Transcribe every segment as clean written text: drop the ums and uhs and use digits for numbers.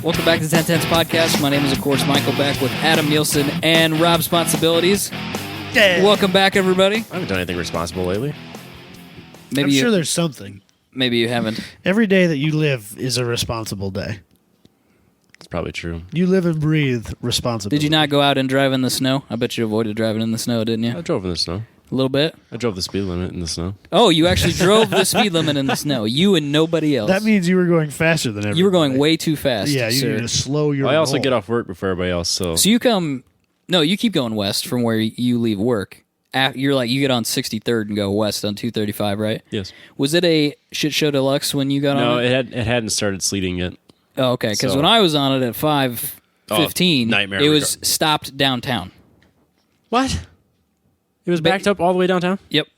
Welcome back to the 1010s Podcast. My name is, of course, Michael Beck with Adam Nielsen and Rob Sponsibilities. Yeah. Welcome back, everybody. I haven't done anything responsible lately. I'm sure there's something. Maybe you haven't. Every day that you live is a responsible day. It's probably true. You live and breathe responsibility. Did you not go out and drive in the snow? I bet you avoided driving in the snow, didn't you? I drove in the snow. A little bit? I drove the speed limit in the snow. Oh, you actually drove the speed limit in the snow. You and nobody else. That means you were going faster than everybody. You were going way too fast, Yeah, you sir. need to slow your I also roll. get off work before everybody else, so So you keep going west from where you leave work. You get on 63rd and go west on 235, right? yes. Was it a shit show deluxe when you got on No, it? it hadn't started sleeting yet. Oh, okay, because So- when I was on it at 5:15, nightmare it was stopped downtown. What? It was backed up all the way downtown? Yep,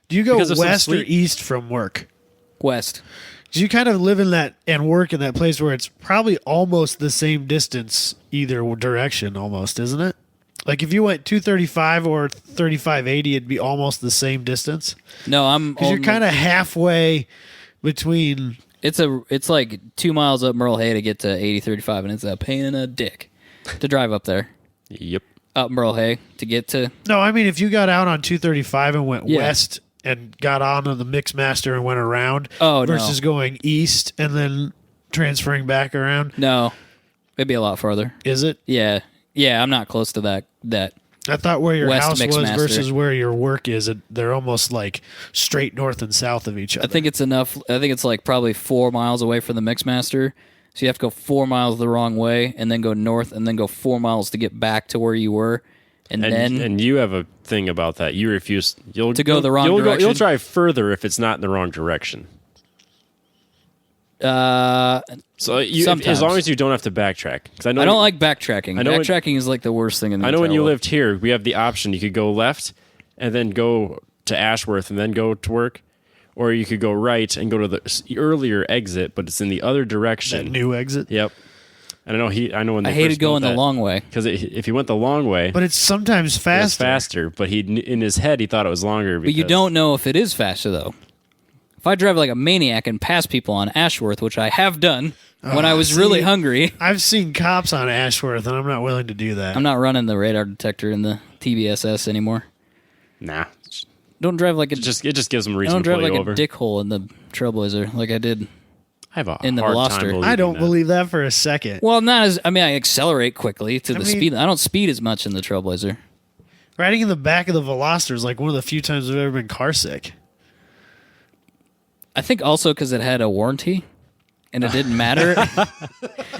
Do you go because of some west or sleet? east from work? west. Do you kind of live in that and work in that place where it's probably almost the same distance either direction, almost, isn't it? Like if you went 235 or 3580, it'd be almost the same distance. No, I'm. Because you're kind of halfway between. It's like 2 miles up Merle Hay to get to 8035, and it's a pain in the dick to drive up there. Yep. Up Merle Hay to get to. No, I mean if you got out on 235 and went Yeah. west and got on the Mixmaster and went around, Oh, no. versus going east and then transferring back around, No, it'd be a lot farther. is it? Yeah, I'm not close to that. I thought where your West house was Mixmaster. versus where your work is, they're almost like straight north and south of each other. I think it's enough. I think it's like probably 4 miles away from the Mixmaster. So you have to go 4 miles the wrong way and then go north and then go 4 miles to get back to where you were. And you have a thing about that. You refuse To go the wrong direction? You'll drive further if it's not in the wrong direction. So sometimes. as long as you don't have to backtrack, because I I don't like backtracking. I know Backtracking is like the worst thing in the I know when entire you world. lived here, we have the option. You could go left and then go to Ashworth and then go to work, or you could go right and go to the earlier exit, but it's in the other that direction. new exit. Yep. And I know when they I hated first going built the long way. because if he went the long way, But it's sometimes it's faster. faster. But in his head he thought it was longer. But you don't know if it is faster, though. If I drive like a maniac and pass people on Ashworth, which I have done when I was really hungry, I've seen cops on Ashworth, and I'm not willing to do that. I'm not running the radar detector in the TBSS anymore. Nah. Don't drive like a It just gives them a I reason don't to drive pull like you a over. dickhole in the Trailblazer like I did. I have a in the hard Veloster. time believing I don't that. believe that for a second. Well, not as I accelerate quickly to the mean- speed. I don't speed as much in the Trailblazer. Riding in the back of the Veloster is like one of the few times I've ever been car sick. I think also because it had a warranty, and it didn't matter.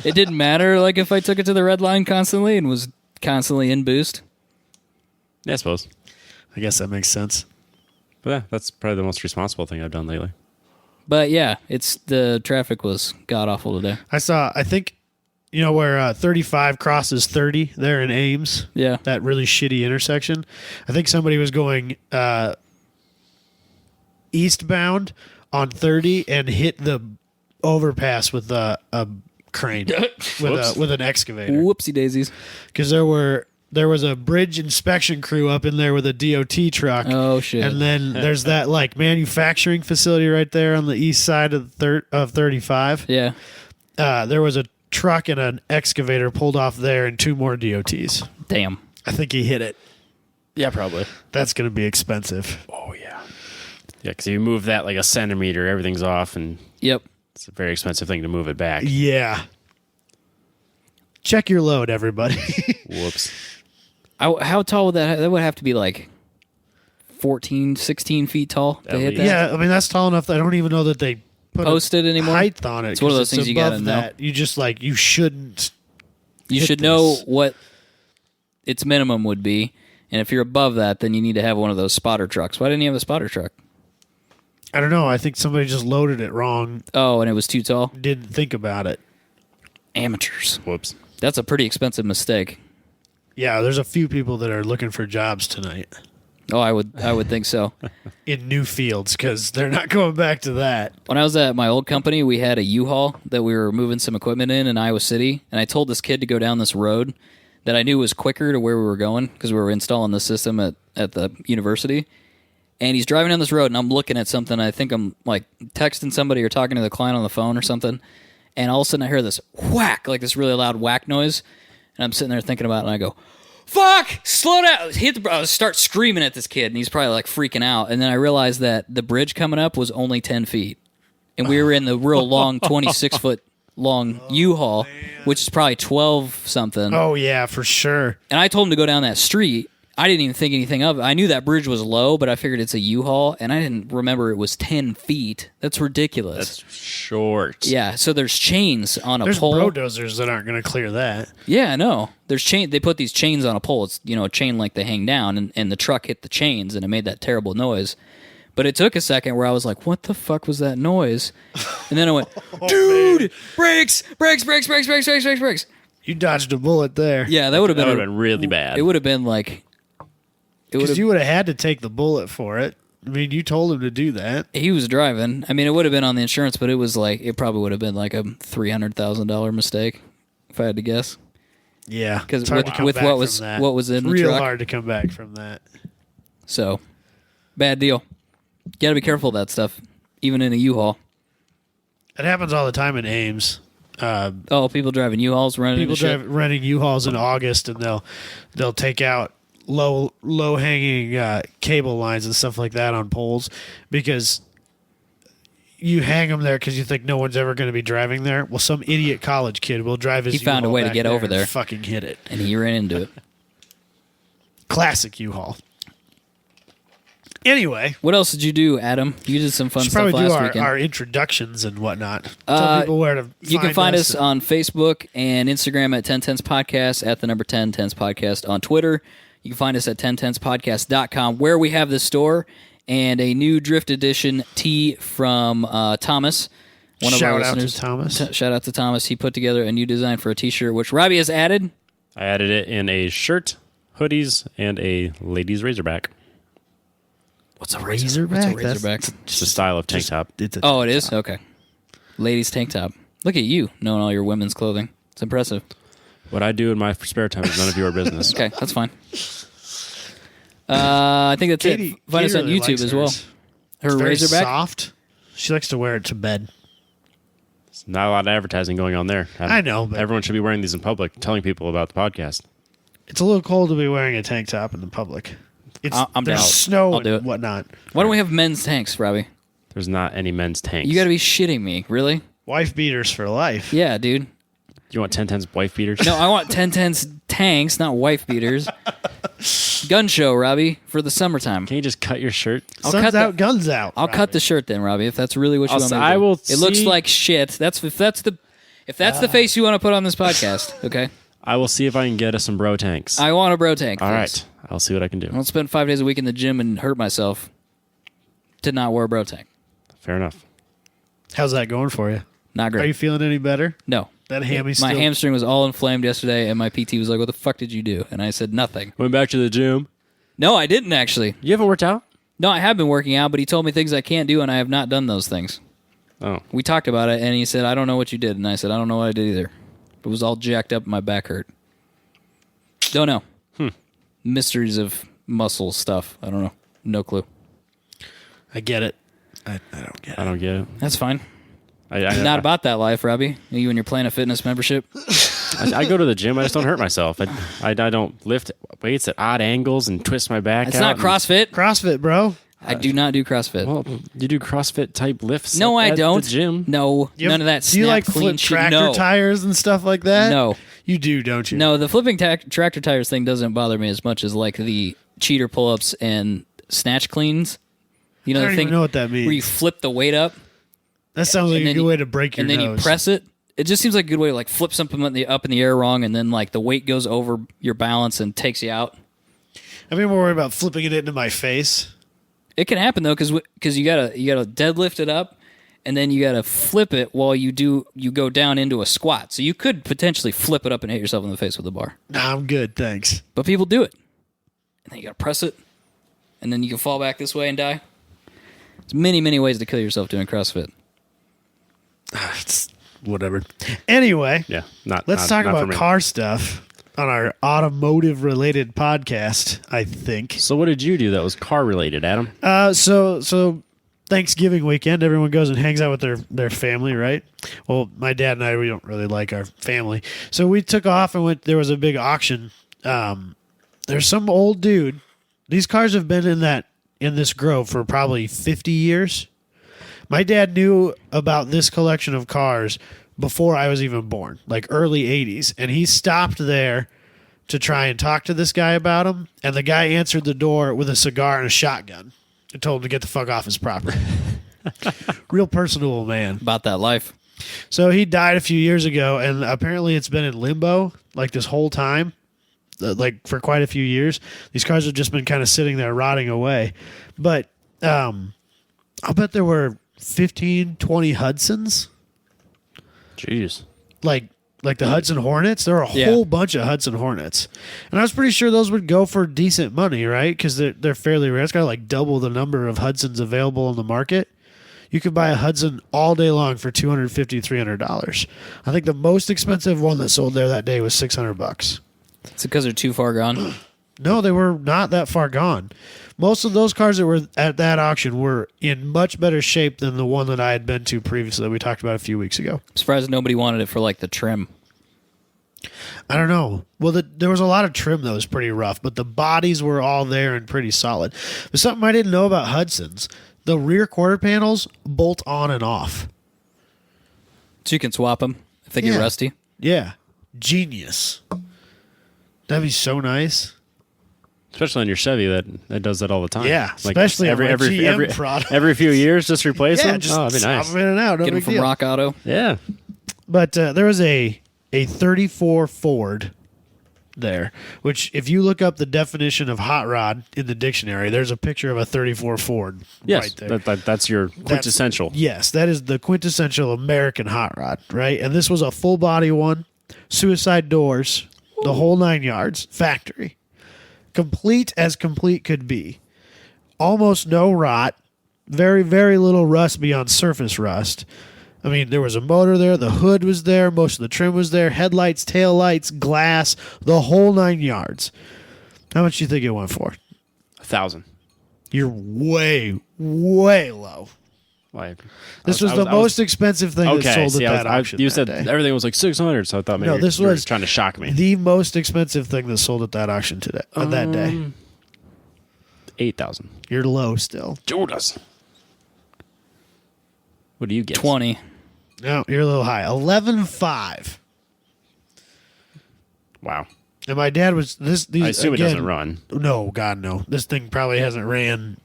It didn't matter like if I took it to the red line constantly and was constantly in boost. Yeah, I suppose. I guess that makes sense. But yeah, that's probably the most responsible thing I've done lately. But yeah, the traffic was god awful today. I think, where 35 crosses 30 there in Ames, Yeah. that really shitty intersection. I think somebody was going eastbound on 30 and hit the overpass with a crane with an excavator. Whoopsie daisies. Because there was a bridge inspection crew up in there with a DOT truck. Oh shit. And then there's that like manufacturing facility right there on the east side of 35. Yeah. There was a truck and an excavator pulled off there and 2 more DOTs. Damn. I think he hit it. Yeah, probably. That's going to be expensive. Oh, yeah. Yeah, because you move that like a centimeter, everything's off, and Yep. it's a very expensive thing to move it back. Yeah. Check your load, everybody. Whoops. How tall would that would have to be like 14, 16 feet tall to At hit least. that? Yeah, I mean, that's tall enough that I don't even know that they put Posted a anymore? height on it. It's one of 'cause those things you above gotta know. that. You just you shouldn't. You hit should know this. what its minimum would be, and if you're above that, then you need to have one of those spotter trucks. Why didn't you have a spotter truck? I don't know. I think somebody just loaded it wrong. Oh, and it was too tall? Didn't think about it. Amateurs. Whoops. That's a pretty expensive mistake. Yeah, there's a few people that are looking for jobs tonight Oh, I would think so. in new fields because they're not going back to that. When I was at my old company, we had a U-Haul that we were moving some equipment in Iowa City, and I told this kid to go down this road that I knew was quicker to where we were going because we were installing the system at the university. And he's driving down this road, and I'm looking at something. I think I'm like texting somebody or talking to the client on the phone or something. and all of a sudden I hear this whack, like this really loud whack noise, and I'm sitting there thinking about it, and I go, fuck, slow down, I start screaming at this kid, and he's probably like freaking out, and then I realized that the bridge coming up was only 10 feet, and we were in the real long 26-foot long U-Haul, which is probably 12 something. Oh yeah, for sure. And I told him to go down that street. I didn't even think anything of it. I knew that bridge was low, but I figured it's a U-Haul, and I didn't remember it was 10 feet. That's ridiculous. That's short. Yeah, so there's chains on a There's pole. bulldozers that aren't going to clear that. Yeah, no. There's chain. They put these chains on a pole. It's, you know, a chain link they hang down, and the truck hit the chains, and it made that terrible noise. But it took a second where I was like, what the fuck was that noise? And then I went, dude, brakes. You dodged a bullet there. Yeah, that would have been really bad. It would have been like... Because you would have had to take the bullet for it. I mean, you told him to do that. He was driving. I mean, it would have been on the insurance, but it was like, it probably would have been like a $300,000 mistake, if I had to guess. Yeah. Because with what was in the real truck. hard to come back from that. So, bad deal. Got to be careful of that stuff, even in a U-Haul. It happens all the time in Ames. People driving U-Hauls, running renting U-Hauls in August, and they'll take out low hanging cable lines and stuff like that on poles because you hang them there because you think no one's ever going to be driving there. Well, some idiot college kid will drive his. He found a way to get over there, and fucking hit it, and he ran into it. Classic U-Haul. Anyway, what else did you do, Adam? You did some fun stuff probably last do weekend. our introductions and whatnot. Tell people where to. You can find us on Facebook and Instagram at 1010s Podcast, at the number 1010s Podcast on Twitter. You can find us at 10tenspodcast.com, where we have the store and a new Drift Edition tee from Thomas, one of our listeners. Shout out to Thomas. Shout out to Thomas. He put together a new design for a t-shirt, which Robbie has added. I added it in a shirt, hoodies, and a ladies razorback. What's a razorback? What's a razorback? Just a style of tank top. It is? Okay. Ladies tank top. Look at you knowing all your women's clothing. It's impressive. What I do in my spare time is none of your business. Okay, that's fine. I think that's it. Find us on really YouTube as well. hers. Her It's very razorback. soft. She likes to wear it to bed. There's not a lot of advertising going on there. I know, but Everyone should be wearing these in public, telling people about the podcast. it's a little cold to be wearing a tank top in the public. I'm there's down. snow I'll do and it. whatnot. Why don't we have men's tanks, Robbie? There's not any men's tanks. You got to be shitting me. Really? Wife beaters for life. Yeah, dude. You want 1010's wife beaters? No, I want 1010's tanks, not wife beaters. Gun show, Robbie, for the summertime. Can you just cut your shirt? Sun's out, guns out. I'll cut the shirt then, Robbie, if that's really what you want me to do. I will It looks see- like shit. If that's the face you want to put on this podcast, okay? I will see if I can get us some bro tanks. I want a bro tank. All please. right. I'll see what I can do. I won't spend 5 days a week in the gym and hurt myself to not wear a bro tank. Fair enough. How's that going for you? Not great. Are you feeling any better? No. That hammy My still... hamstring was all inflamed yesterday, and my PT was like, what the fuck did you do? And I said, nothing. Went back to the gym. No, I didn't actually. You haven't worked out? No, I have been working out, but he told me things I can't do, and I have not done those things. Oh. We talked about it, and he said, I don't know what you did. And I said, I don't know what I did either. It was all jacked up, and my back hurt. Don't know. Mysteries of muscle stuff. I don't know. No clue. I get it. I don't get it. I don't get it. That's fine. I Not about that life, Robbie. You and your Planet Fitness membership. I go to the gym. I just don't hurt myself. I don't lift weights at odd angles and twist my back It's out. not CrossFit. CrossFit, bro. I do not do CrossFit. Well, you do CrossFit type lifts. No, I at don't. The gym. No, none of that. Do you snap, like clean flip shit. tractor No. tires and stuff like that? No. You do, don't you? No, the flipping tractor tires thing doesn't bother me as much as like the cheater pull-ups and snatch cleans. You know I the don't thing even know what that means. where you flip the weight up That sounds like and a then good you- way to break your and then nose. you press it. It just seems like a good way to like flip something up in the air wrong, and then like the weight goes over your balance and takes you out. I've been worried about flipping it into my face. It can happen though, because you gotta deadlift it up, and then you gotta flip it while you go down into a squat. So you could potentially flip it up and hit yourself in the face with a bar. Nah, I'm good, thanks. But people do it, and then you gotta press it, and then you can fall back this way and die. There's many ways to kill yourself doing CrossFit. It's whatever. Anyway, Yeah. let's talk not for about me. car stuff on our automotive-related podcast, I think. So what did you do that was car related, Adam? So Thanksgiving weekend, everyone goes and hangs out with their family, right? Well, my dad and I, we don't really like our family. So we took off and went, there was a big auction. There's some old dude. These cars have been in this grove for probably 50 years. My dad knew about this collection of cars before I was even born, like early 80s. And he stopped there to try and talk to this guy about him. And the guy answered the door with a cigar and a shotgun and told him to get the fuck off his property. Real personable man. About that life. So he died a few years ago, and apparently it's been in limbo like this whole time, like for quite a few years. These cars have just been kind of sitting there rotting away. But I'll bet there were 15, 20 Hudsons. Jeez. Like the Hudson Hornets. There are a whole bunch of Hudson Hornets. And I was pretty sure those would go for decent money, right? Because they're fairly rare. It's got like double the number of Hudsons available on the market. You could buy a Hudson all day long for $250, $300. I think the most expensive one that sold there that day was $600. It's because they're too far gone. No, they were not that far gone. Most of those cars that were at that auction were in much better shape than the one that I had been to previously that we talked about a few weeks ago. I'm surprised nobody wanted it for like the trim. I don't know. Well, there was a lot of trim that was pretty rough, but the bodies were all there and pretty solid. But something I didn't know about Hudson's, the rear quarter panels bolt on and off. So you can swap them if they get rusty. Yeah. Genius. That'd be so nice. Especially on your Chevy that does that all the time. Yeah, like especially every GM product. Every few years, just replace them. Just that'd be nice. swap them in and out. No Get them big from deal. Rock Auto. Yeah. But there was a 34 Ford there, which if you look up the definition of hot rod in the dictionary, there's a picture of a 34 Ford Yes, right there. that's your quintessential. Yes, that is the quintessential American hot rod, right? And this was a full body one, suicide doors, the whole 9 yards, factory. Complete as complete could be. Almost no rot, very, very little rust beyond surface rust. I mean, there was a motor there, the hood was there, most of the trim was there, headlights, taillights, glass, the whole 9 yards. How much do you think it went for? 1,000. You're way, way low. Like This was the most expensive thing that sold at that auction. You said day. everything was like 600, so I thought maybe you were trying to shock me. The most expensive thing that sold at that auction today, on that day. 8,000. You're low still. Judas. What do you get? 20. No, you're a little high. 11.5. Wow. And my dad was this. These, I assume again, it doesn't run. No, God, no. This thing probably hasn't ran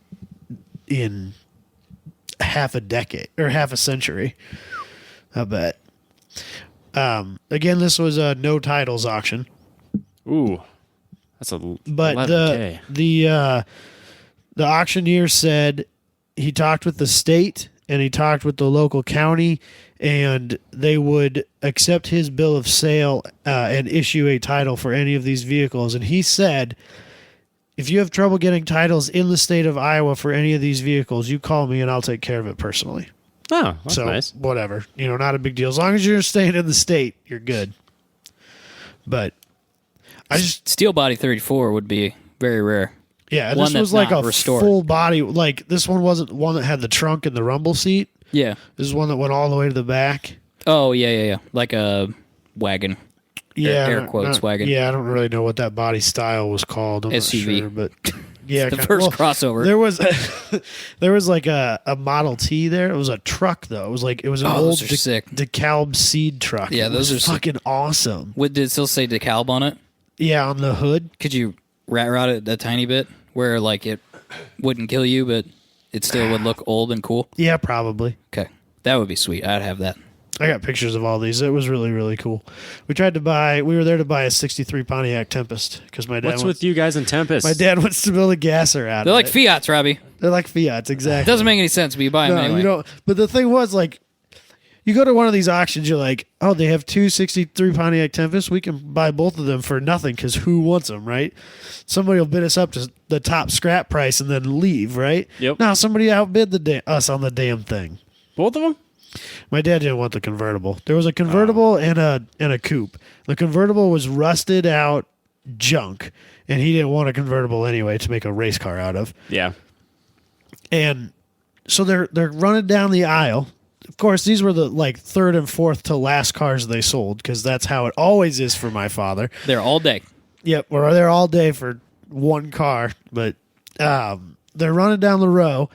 in half a decade or half a century. I bet. Again, this was a no titles auction. Ooh, that's a But 11K. the auctioneer said he talked with the state and he talked with the local county, and they would accept his bill of sale and issue a title for any of these vehicles. And he said, if you have trouble getting titles in the state of Iowa for any of these vehicles, you call me and I'll take care of it personally. Oh, that's So nice. whatever, not a big deal. As long as you're staying in the state, you're good. But I just Steel body 34 would be very rare. Yeah, and One this was that's like not a restored. full body. Like this one wasn't one that had the trunk and the rumble seat. Yeah. This is one that went all the way to the back. Oh, yeah. Like a wagon. Yeah, Air quotes wagon. Yeah, I don't really know what that body style was called. I'm SUV. not sure, but yeah, The first crossover. There was like a Model T there. It was a truck though. It was an old those are sick. DeKalb seed truck. Yeah, It those was are sick. fucking awesome. Did it still say DeKalb on it? Yeah, on the hood. Could you rat rod it a tiny bit where like it wouldn't kill you, but it still would look old and cool? Yeah, probably. Okay. That would be sweet. I'd have that. I got pictures of all these. It was really, really cool. We were there to buy a 63 Pontiac Tempest because my dad What's with you guys in Tempest? my dad wants to build a gasser out They're of like it. Fiats, Robbie. They're like Fiats, It exactly. doesn't make any sense, but you buy them anyway. You don't. But the thing was, like, you go to one of these auctions, you're like, oh, they have two 63 Pontiac Tempests. We can buy both of them for nothing because who wants them, right? Somebody will bid us up to the top scrap price and then leave, right? Yep. Now somebody outbid us on the damn thing. Both of them? My dad didn't want the convertible. There was a convertible and a coupe. The convertible was rusted out junk, and he didn't want a convertible anyway to make a race car out of. Yeah. And so they're running down the aisle. Of course, these were the like third and fourth to last cars they sold because that's how it always is for my father. They're all day. Yep, we're there all day for one car, but they're running down the row,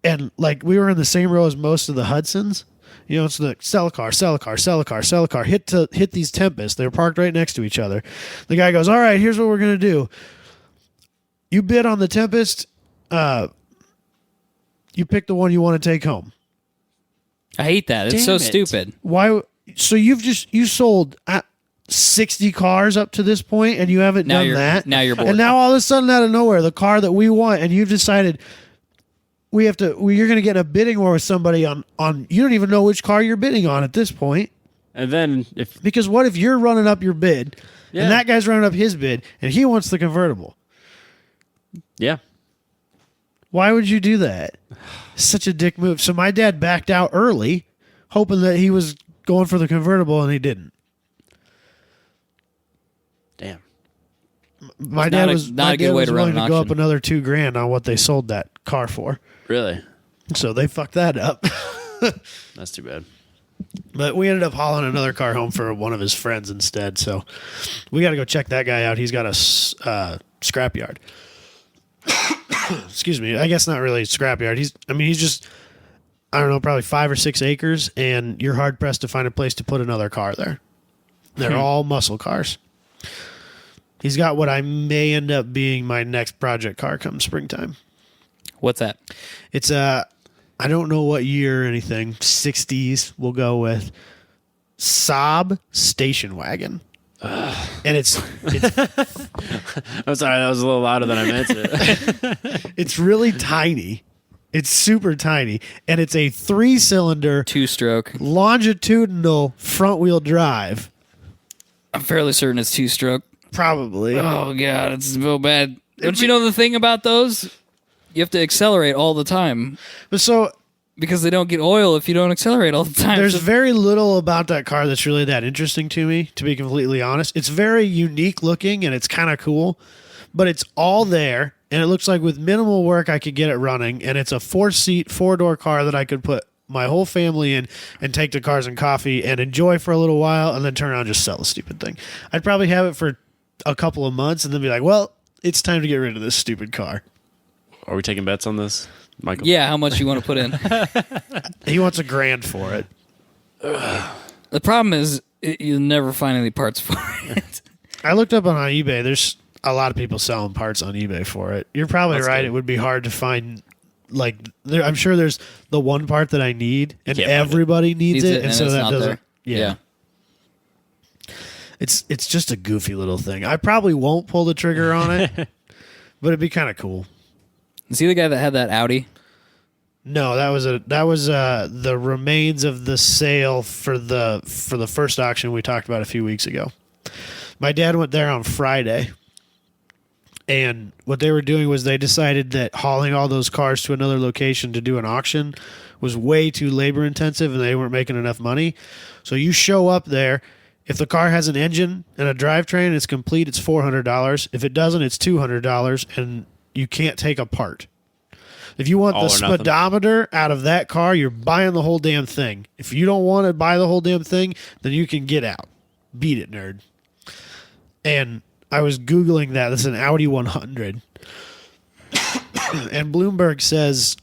and like we were in the same row as most of the Hudsons. You know, it's the sell a car, sell a car, sell a car, sell a car. Hit these Tempests. They're parked right next to each other. The guy goes, "All right, here's what we're gonna do. You bid on the Tempest. You pick the one you want to take home." I hate that. It's so stupid. Why? So you sold 60 cars up to this point, and you haven't done that. Now you're bored. And now all of a sudden, out of nowhere, the car that we want, and you've decided you're going to get in a bidding war with somebody on. You don't even know which car you're bidding on at this point. And then because what if you're running up your bid, and that guy's running up his bid, and he wants the convertible? Yeah. Why would you do that? Such a dick move. So my dad backed out early, hoping that he was going for the convertible, and he didn't. Damn. My dad was not a good way to run an willing to go up auction. another $2,000 on what they sold that car for. Really? So they fucked that up. That's too bad. But we ended up hauling another car home for one of his friends instead. So we got to go check that guy out. He's got a scrapyard. Excuse me. I guess not really a scrapyard. He's just, I don't know, probably 5 or 6 acres, and you're hard pressed to find a place to put another car there. They're all muscle cars. He's got what I may end up being my next project car come springtime. What's that? It's I don't know what year or anything. 60s we'll go with. Saab station wagon. And it's I'm sorry, that was a little louder than I meant it. it's really tiny. It's super tiny, and it's a 3-cylinder 2-stroke. longitudinal front wheel drive. I'm fairly certain it's 2-stroke. Probably. Oh god, it's so bad. Don't you know the thing about those? You have to accelerate all the time But so because they don't get oil if you don't accelerate all the time. there's So- very little about that car that's really that interesting to me, to be completely honest. It's very unique looking, and it's kind of cool, but it's all there, and it looks like with minimal work I could get it running, and it's a 4-seat, 4-door car that I could put my whole family in and take to Cars and Coffee and enjoy for a little while and then turn around and just sell the stupid thing. I'd probably have it for a couple of months and then be like, well, it's time to get rid of this stupid car. Are we taking bets on this, Michael? yeah, how much you want to put in? He wants $1,000 for it. The problem is you'll never find any parts for it. I looked up on eBay. There's a lot of people selling parts on eBay for it. You're probably That's right. good. It would be hard to find. Like, I'm sure there's the one part that I need, and can't find it. everybody needs it, and and so it's that not doesn't. there. Yeah. It's just a goofy little thing. I probably won't pull the trigger on it, but it'd be kind of cool. See the guy that had that Audi? No, that was the remains of the sale for the first auction we talked about a few weeks ago. My dad went there on Friday, and what they were doing was they decided that hauling all those cars to another location to do an auction was way too labor intensive, and they weren't making enough money. So you show up there. If the car has an engine and a drivetrain, it's complete, it's $400. If it doesn't, it's $200, and you can't take a part. If you want All the or nothing. speedometer out of that car, you're buying the whole damn thing. If you don't want to buy the whole damn thing, then you can get out. Beat it, nerd. And I was Googling that. This is an Audi 100. And Bloomberg says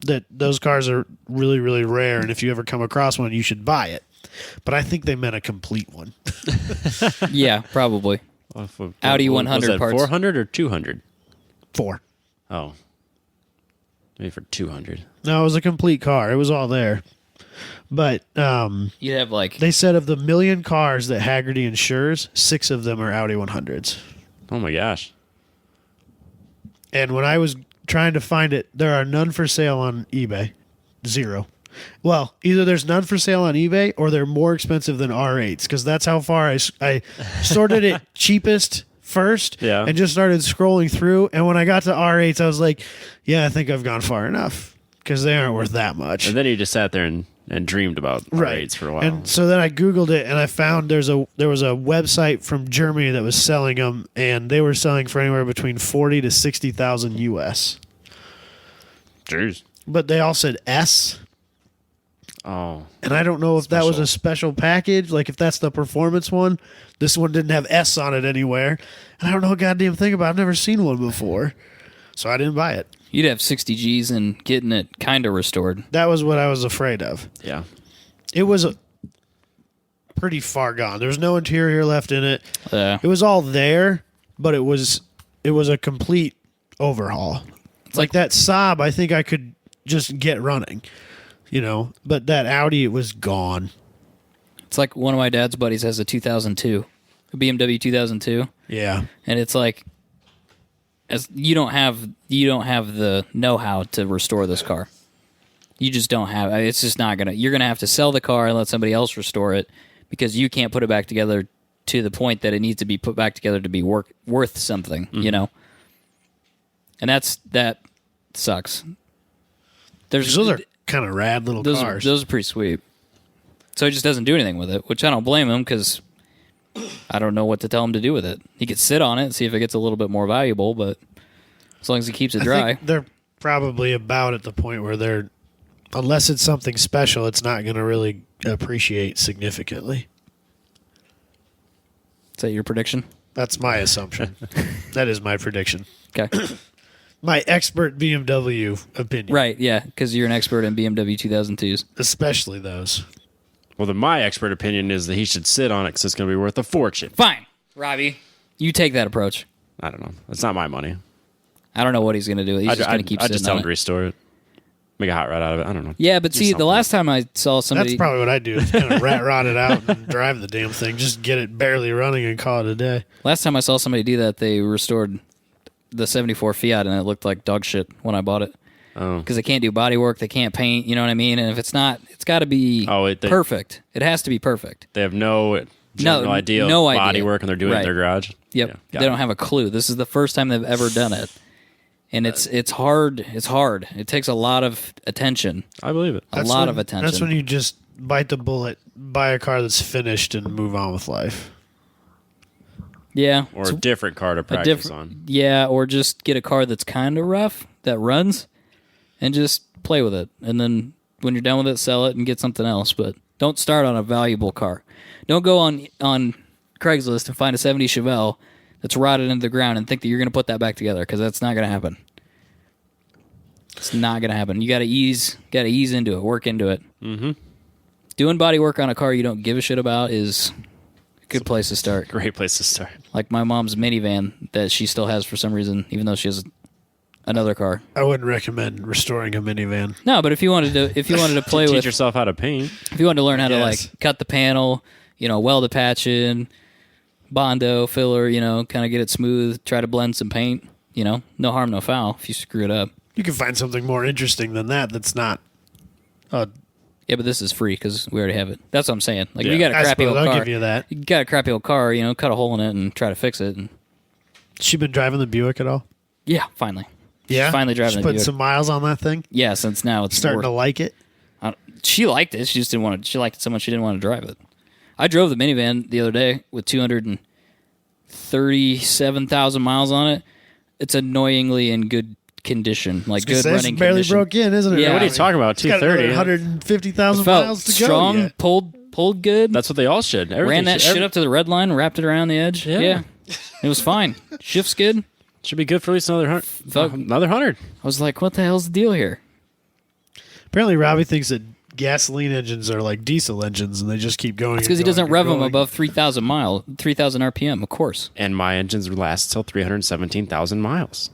that those cars are really, really rare, and if you ever come across one, you should buy it. But I think they meant a complete one. Yeah, probably. Audi 100 was that parts. 400 or 200? 4. Oh. Maybe for 200. No, it was a complete car. It was all there. But You'd have like they said of the 1 million cars that Haggerty insures, 6 of them are Audi 100s. Oh my gosh. And when I was trying to find it, there are none for sale on eBay. 0. Well, either there's none for sale on eBay or they're more expensive than R8s, because that's how far I sorted it cheapest first Yeah. and just started scrolling through. And when I got to R8s, I was like, yeah, I think I've gone far enough because they aren't worth that much. And then you just sat there and dreamed about R8s for a while. And so then I Googled it and I found there was a website from Germany that was selling them, and they were selling for anywhere between 40 to 60,000 US. Jeez. but they all said S. Oh, And I don't know if that was Special. a special package, like if that's the performance one. This one didn't have S on it anywhere. And I don't know a goddamn thing about it. I've never seen one before. So I didn't buy it. You'd have 60 G's and getting it kind of restored. That was what I was afraid of. yeah. It was pretty far gone. There was no interior left in it. It was all there, but it was a complete overhaul. It's like that Saab, I think I could just get running, but that Audi, it was gone. It's like one of my dad's buddies has a 2002, a BMW 2002, Yeah. and it's like, as you don't have the know-how to restore this car. You just don't have. It's just not gonna. You're gonna have to sell the car and let somebody else restore it because you can't put it back together to the point that it needs to be put back together to be worth something. And that sucks. Those are kind of rad little cars. Those are pretty sweet. So he just doesn't do anything with it, which I don't blame him because I don't know what to tell him to do with it. He could sit on it and see if it gets a little bit more valuable, but as long as he keeps it I dry. think they're probably about at the point where unless it's something special, it's not going to really appreciate significantly. Is that your prediction? That's my assumption. That is my prediction. Okay. My expert BMW opinion. Right, yeah, because you're an expert in BMW 2002s. Especially those. Well, then my expert opinion is that he should sit on it because it's going to be worth a fortune. Fine, Robbie. You take that approach. I don't know. It's not my money. I don't know what he's going to do. He's just going to keep I sitting just tell on him to it. restore it. Make a hot rod out of it. I don't know. Yeah, but Do see, the something. last time I saw somebody... That's probably what I do. Is kind of rat rod it out and drive the damn thing. Just get it barely running and call it a day. Last time I saw somebody do that, they restored the 74 Fiat, and it looked like dog shit when I bought it. Oh. Because they can't do body work, they can't paint, you know what I mean? And if it's not, it's got to be perfect. It has to be perfect. They have no idea no of body idea. work, and they're doing it in Right. their garage. Yep. Yeah, They don't have a clue. This is the first time they've ever done it. And it's hard. It's hard. It takes a lot of attention. I believe it. A lot of attention. That's when you just bite the bullet, buy a car that's finished, and move on with life. Yeah. Or a different car to practice on. Yeah, or just get a car that's kind of rough, that runs, and just play with it. And then when you're done with it, sell it and get something else. But don't start on a valuable car. Don't go on Craigslist and find a 70 Chevelle that's rotted into the ground and think that you're going to put that back together, because that's not going to happen. It's not going to happen. You got to ease into it, work into it. Mm-hmm. Doing body work on a car you don't give a shit about is a good place to start. Great place to start. Like my mom's minivan that she still has for some reason, even though she has another car. I wouldn't recommend restoring a minivan. No, but if you wanted to play Teach with, yourself how to paint. if you wanted to learn how to Yes. like cut the panel, weld a patch in, Bondo filler, kind of get it smooth, try to blend some paint, no harm, no foul if you screw it up. You can find something more interesting than that. That's not. Yeah, but this is free because we already have it. That's what I'm saying. Like, Yeah. you got a I crappy suppose old I'll car. give you that. You got a crappy old car, cut a hole in it and try to fix it. And She been driving the Buick at all? yeah, finally. Yeah, finally driving She's the putting Buick. some miles on that thing. Yeah, since now it's Starting to like it. She liked it. She just didn't want to. She liked it so much she didn't want to drive it. I drove the minivan the other day with 237,000 miles on it. It's annoyingly in good condition, like good running barely condition. broke in, isn't it? Yeah. What are you talking about? It's got another 230. 150,000 Felt miles to strong, go. yet. pulled good. That's what they all should. Ran Everything that shit up to the red line, wrapped it around the edge. Yeah. It was fine. Shifts good. Should be good for at least another 100. Fuck. Another 100. I was like, what the hell's the deal here? Apparently, Robbie thinks that gasoline engines are like diesel engines, and they just keep going. It's because he doesn't rev them above 3,000 RPM, of course. And my engines last till 317,000 miles.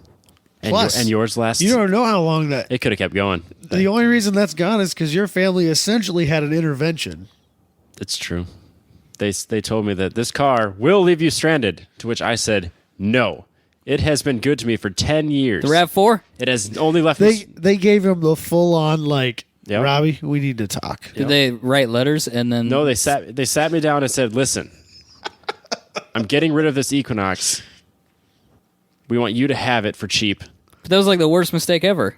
And, Plus, and yours lasts. You don't know how long that. It could have kept going. The only reason that's gone is because your family essentially had an intervention. It's true. They told me that this car will leave you stranded, to which I said, no. It has been good to me for 10 years. The RAV4? It has only left They gave him the full on like, Yep. Robbie, we need to talk. Did they write letters and then... No, they sat me down and said, listen, I'm getting rid of this Equinox. We want you to have it for cheap. But that was like the worst mistake ever.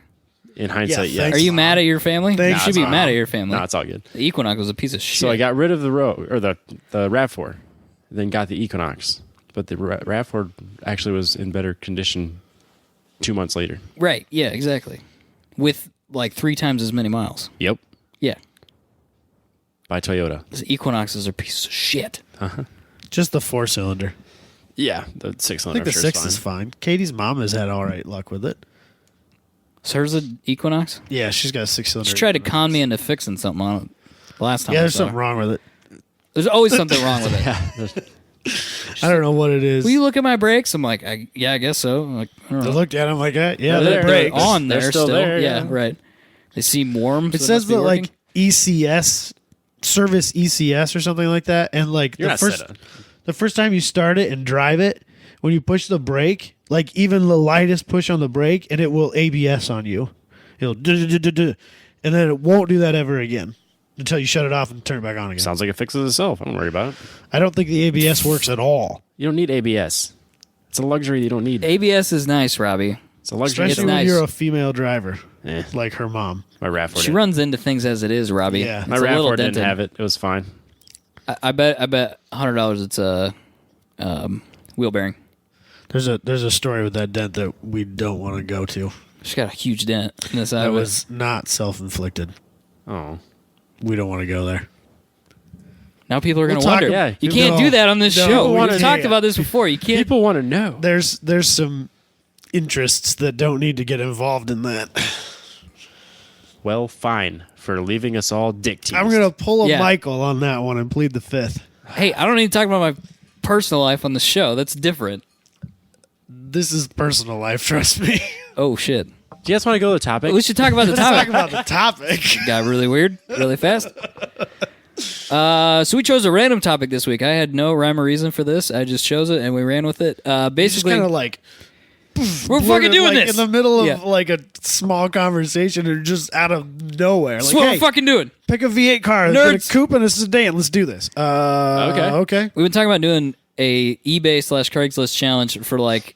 In hindsight, Yeah, yes. Are you mad at your family? Thanks, You should be Mom. mad at your family. No, it's all good. The Equinox was a piece of shit. So I got rid of the RAV4, then got the Equinox. But the RAV4 actually was in better condition 2 months later. Right, yeah, exactly. With like 3 times as many miles. Yep. Yeah. By Toyota. These Equinoxes are a piece of shit. Just the 4-cylinder. Yeah, the I 600. think the 6 is fine. Katie's mom has had all right luck with it. So hers an Equinox? Yeah, she's got a 6-cylinder. She tried to con me into fixing something on it last time. Yeah, I there's saw her. something wrong with it. There's always something wrong with it. I don't know what it is. Will you look at my brakes? I'm like, I guess so. I'm like, I don't I know. looked at him like that. Yeah, They're they're there. on They're there still still. there, yeah, yeah. right. They seem warm. It so says must be that working. like ECS service ECS or something like that, and like You're the not first set up. the first time you start it and drive it, when you push the brake, like even the lightest push on the brake, and it will ABS on you. It'll and then it won't do that ever again until you shut it off and turn it back on again. Sounds like it fixes itself. I don't worry about it. I don't think the ABS works at all, You don't need ABS. It's a luxury you don't need. ABS is nice, Robbie. It's a luxury. especially when nice. you're a female driver Eh, like her mom. my RAV4 She didn't. runs into things as it is, Robbie. Yeah. My It's a little RAV4 didn't dented. have it. It was fine. I bet $100 it's a wheel bearing. There's a story with that dent that we don't want to go to. She's got a huge dent in the side That of it. was not self-inflicted. Oh. We don't want to go there. Now people are going We'll to talk wonder. ab- You yeah. can't No. do that on this No, show. we We've can't. talked about this before. You can't. People want to know. There's some interests that don't need to get involved in that. Well, fine for leaving us all dick teased. I'm gonna pull a Yeah. Michael on that one and plead the fifth. Hey, I don't need to talk about my personal life on the show. That's different. This is personal life, trust me. Oh shit. Do you guys want to go to the topic? We should talk about the Let's talk topic. about the topic. Got really weird, really fast. So we chose a random topic this week. I had no rhyme or reason for this. I just chose it and we ran with it. Just Basically, kind of like we're fucking doing like this in the middle of Yeah. like a small conversation or just out of nowhere. That's Like, what hey, we're fucking doing. pick a V8 car, Nerds. put a coupe and a sedan. Let's do this. Okay. We've been talking about doing a eBay/Craigslist challenge for like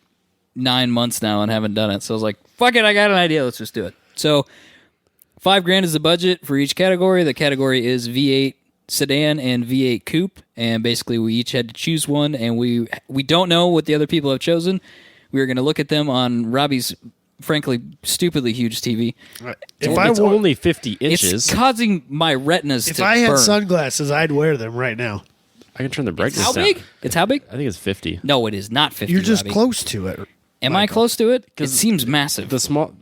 9 months now and haven't done it. So I was like, fuck it, I got an idea. Let's just do it. So $5,000 is the budget for each category. The category is V8 Sedan and V8 Coupe, and basically we each had to choose one, and we don't know what the other people have chosen. We are going to look at them on Robbie's, frankly, stupidly huge TV. If I it's wore- only 50 It's inches. causing my retinas if to I had burn. sunglasses, I'd wear them right now. I can turn the brightness How down. big? It's how big? I think it's 50. No, it is not 50. You're just Robbie. close to it. Am I close to it? It seems massive. The small,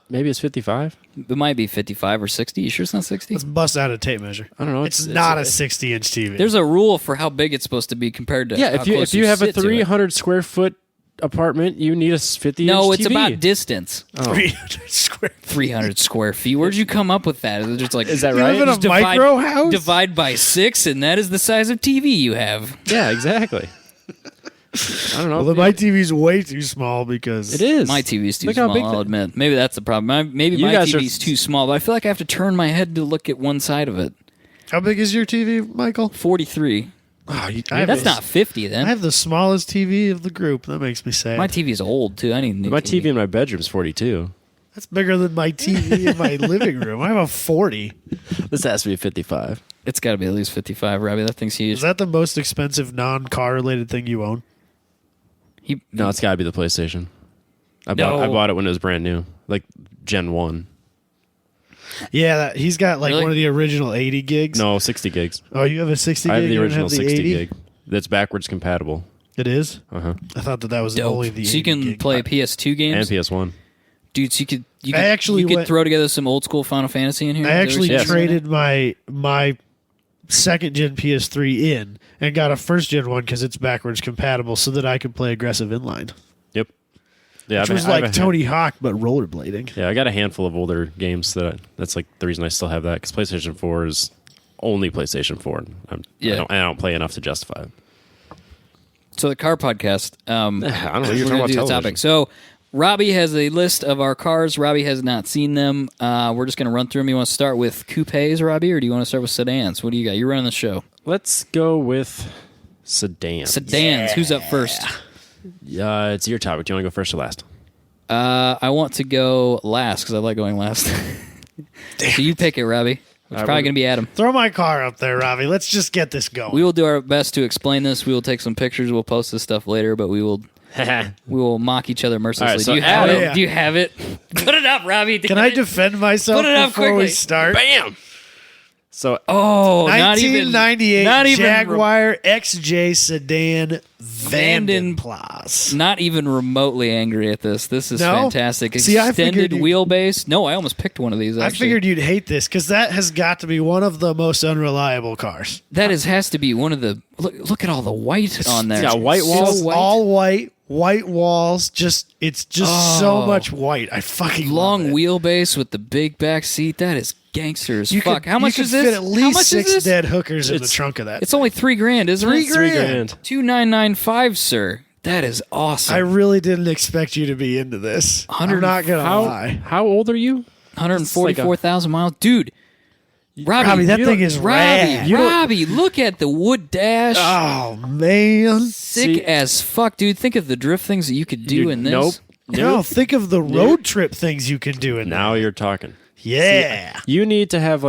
maybe it's 55. It might be 55 or 60. You sure it's not 60? Let's bust out a tape measure. I don't know. It's not a 60-inch TV. There's a rule for how big it's supposed to be compared to Yeah, how close if you have a sit to it. 300 square foot apartment, you need a 50 No, inch it's TV. about distance. 300 square feet. 300 square feet. Where'd you come up with that? Is it just like Is that You right? live in a just divide- micro house? Divide by 6, and that is the size of TV you have. Yeah, exactly. I don't know. Well, my TV's way too small because It is. My TV's too Look how small, big I'll the- admit. Maybe that's the problem. Maybe You my guys are- TV's too small, but I feel like I have to turn my head to look at one side of it. How big is your TV, Michael? 43. That's not 50 then. I have the smallest TV of the group. That makes me sad. My TV's old, too. I need a new My TV in my bedroom's 42. That's bigger than my TV in my living room. I have a 40. This has to be 55. It's got to be at least 55, Robbie. That thing's huge. Is that the most expensive non-car related thing you own? No, it's got to be the PlayStation. I No. bought it when it was brand new, like Gen 1. Yeah, he's got like Really? one of the original 80 gigs. No, 60 gigs. Oh, you have a 60 gig? I have the You don't original have the 60 80? gig. That's backwards compatible. It is? Uh-huh. I thought that was Dope. only the So you 80 can gig. play PS2 And games? PS1. Dude, so you I actually could went- throw together some old school Final Fantasy in here? I actually Yes. traded my second gen PS3 in and got a first gen one because it's backwards compatible so that I could play aggressive inline. Yep. Yeah, Which I've- was I've like Tony Hawk, but rollerblading. Yeah, I got a handful of older games that's like the reason I still have that, because PlayStation 4 is only PlayStation 4. Yeah. I don't play enough to justify it. So the car podcast. I don't know. You're we're talking gonna about do the television. topic. So Robbie has a list of our cars. Robbie has not seen them. We're just going to run through them. You want to start with coupes, Robbie, or do you want to start with sedans? What do you got? You're running the show. Let's go with sedans. Sedans. Who's up first? It's your topic. Do you want to go first or last? I want to go last because I like going last. So you pick it, Robbie. It's probably going to be Adam. Throw my car up there, Robbie. Let's just get this going. We will do our best to explain this. We will take some pictures. We'll post this stuff later, but we will We will mock each other mercilessly. All right, so Do you have Adam- it? Yeah. Do you have it? Put it up, Robbie. Can I defend myself Put it up before we quickly. start? Bam. So Oh, not even 1998 not even Jaguar XJ sedan Vanden Vandenplas. not even remotely angry at this. This is No? fantastic. See, I Extended figured you- wheelbase. No, I almost picked one of these. I Actually. figured you'd hate this because that has got to be one of the most unreliable cars. that has to be one of the. Look at all the white on there. Yeah, white So walls. white. All white walls. It's just so much white. I fucking long love it. wheelbase with the big back seat. That is gangster as You fuck. could, How much you is could this? fit at How least much 6 is this? dead hookers in the It's- trunk of that. It's only $3,000, isn't it? $3,000. 2,995, sir. That is awesome. I really didn't expect you to be into this. I'm not gonna lie. How old are you? 144,000 miles, dude. Robbie, that thing is rad. Robbie, look at the wood dash. Oh man! Sick See- as fuck, dude. Think of the drift things that you could do in this. Nope. No, think of the road trip things you can do in Now there. you're talking. Yeah. You need to have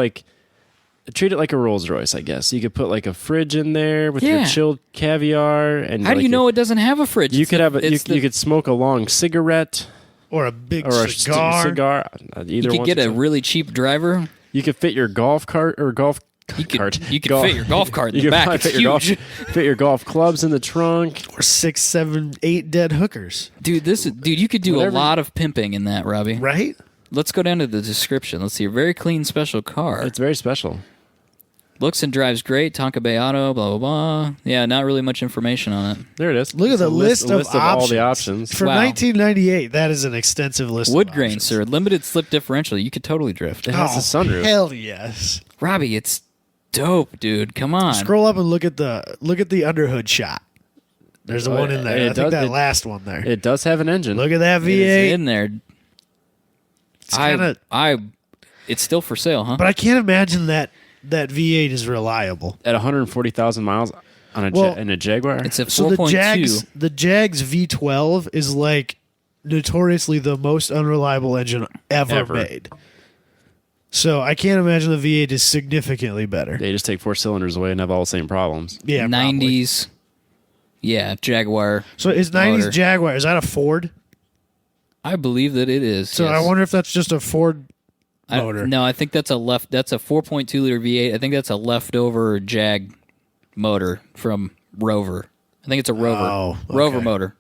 treat it like a Rolls Royce, I guess. You could put like a fridge in there with Yeah. your chilled caviar, and How do you know it doesn't have a fridge? You It's could the- have a, you, it's the- you could smoke a long cigarette Or a big or a cigar. cigar. Either you could one's get a acceptable. really cheap driver. You could fit your golf cart or golf You could, cart. you could fit your golf cart in You the could back. probably It's fit your huge. fit your golf clubs in the trunk. Or 6, 7, 8 dead hookers. Dude, you could do Whatever. a lot of pimping in that, Robbie. Right? Let's go down to the description. Let's see. A very clean special car. It's very special. Looks and drives great. Tonka Bay Auto, blah, blah, blah. Yeah, not really much information on it. There it is. Look at It's the a list of all the options. options. For Wow. 1998, that is an extensive list Wood of grain, options. sir. Limited slip differential. You could totally drift. It has a sunroof. Hell yes. Robbie, it's dope, dude. Come on. Scroll up and look at the underhood shot. There's the Oh, one in there. it I think does- that it- last one there. It does have an engine. Look at that It is V8. in there. It's kinda, It's still for sale, huh? but I can't imagine that V8 is reliable. At 140,000 miles on Well, in a Jaguar. It's a So the 4.2. Jags V12 is like notoriously the most unreliable engine ever made. So I can't imagine the V8 is significantly better. They just take 4 cylinders away and have all the same problems. Yeah, 90s. Yeah, Jaguar. So is 90s motor. Jaguar, is that a Ford? I believe that it is. So yes. I wonder if that's just a Ford motor. No, I think that's a 4.2 liter V8. I think that's a leftover Jag motor from Rover. I think it's a Rover. Oh, okay. Rover motor.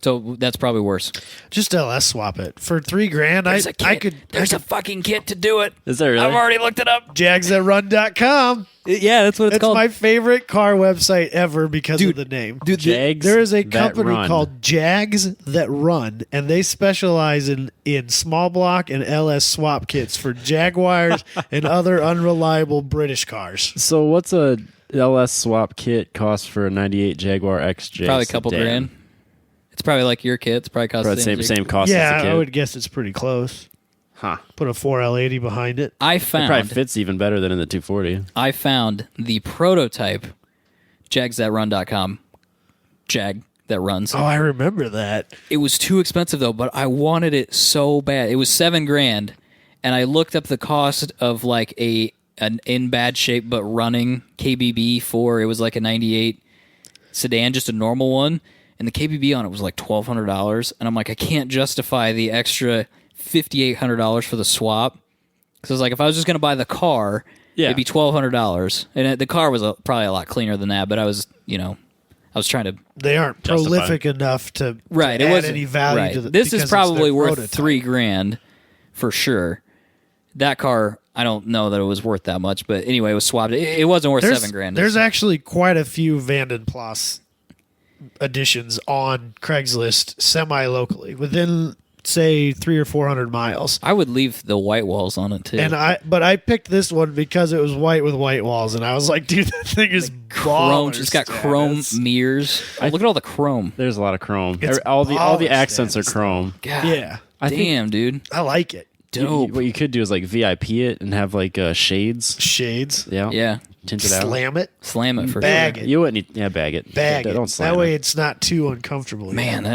So that's probably worse. Just LS swap it. For $3,000, I could There's a fucking kit to do it. Is there really? I've already looked it up. JagsThatRun.com. Yeah, that's what it's It's called. my favorite car website ever because of the name. Dude, Jags There is a that company run. called Jags That Run, and they specialize in small block and LS swap kits for Jaguars and other unreliable British cars. So what's a LS swap kit cost for a 98 Jaguar XJ? probably a couple sedan? grand. It's probably like your kit. It's probably cost Probably the the same cost Yeah, as a kit. I would guess it's pretty close. Huh. Put a 4L80 behind it. I It probably found fits even better than in the 240. the prototype JagsThatRun.com Jag that runs. Oh, I remember that. It was too expensive though, but I wanted it so bad. It was $7,000, and I looked up the cost of like an in bad shape but running KBB for it was like a 98 sedan, just a normal one, and the KBB on it was like $1,200, and I'm like, I can't justify the extra $5,800 for the swap. So I was like, if I was just going to buy the car, Yeah. it'd be $1,200, and the car was probably a lot cleaner than that. But I was trying to. They aren't Justify. prolific enough to Right, add it wasn't any value right. to the This because is it's probably their worth prototype. $3,000 for sure. That car, I don't know that it was worth that much, but anyway, it was swapped. It wasn't worth $7,000. There's actually quite a few Vandenplas editions on Craigslist semi-locally within, say, 300 or 400 miles. I would leave the white walls on it too. And I picked this one because it was white with white walls, and I was like, dude, that thing is chrome. baller It's got chrome status. mirrors. Oh, look at all the chrome. There's a lot of chrome. It's All the baller accents are status. chrome. God, Yeah, damn, dude, I like it. dope. What you could do is like VIP it and have like shades. Shades. Yeah. Yeah, Tinted out. Slam it. slam it for Bag sure. it. You wouldn't need, bag it. Bag it. Don't slam That way it. it's not too uncomfortable. Man,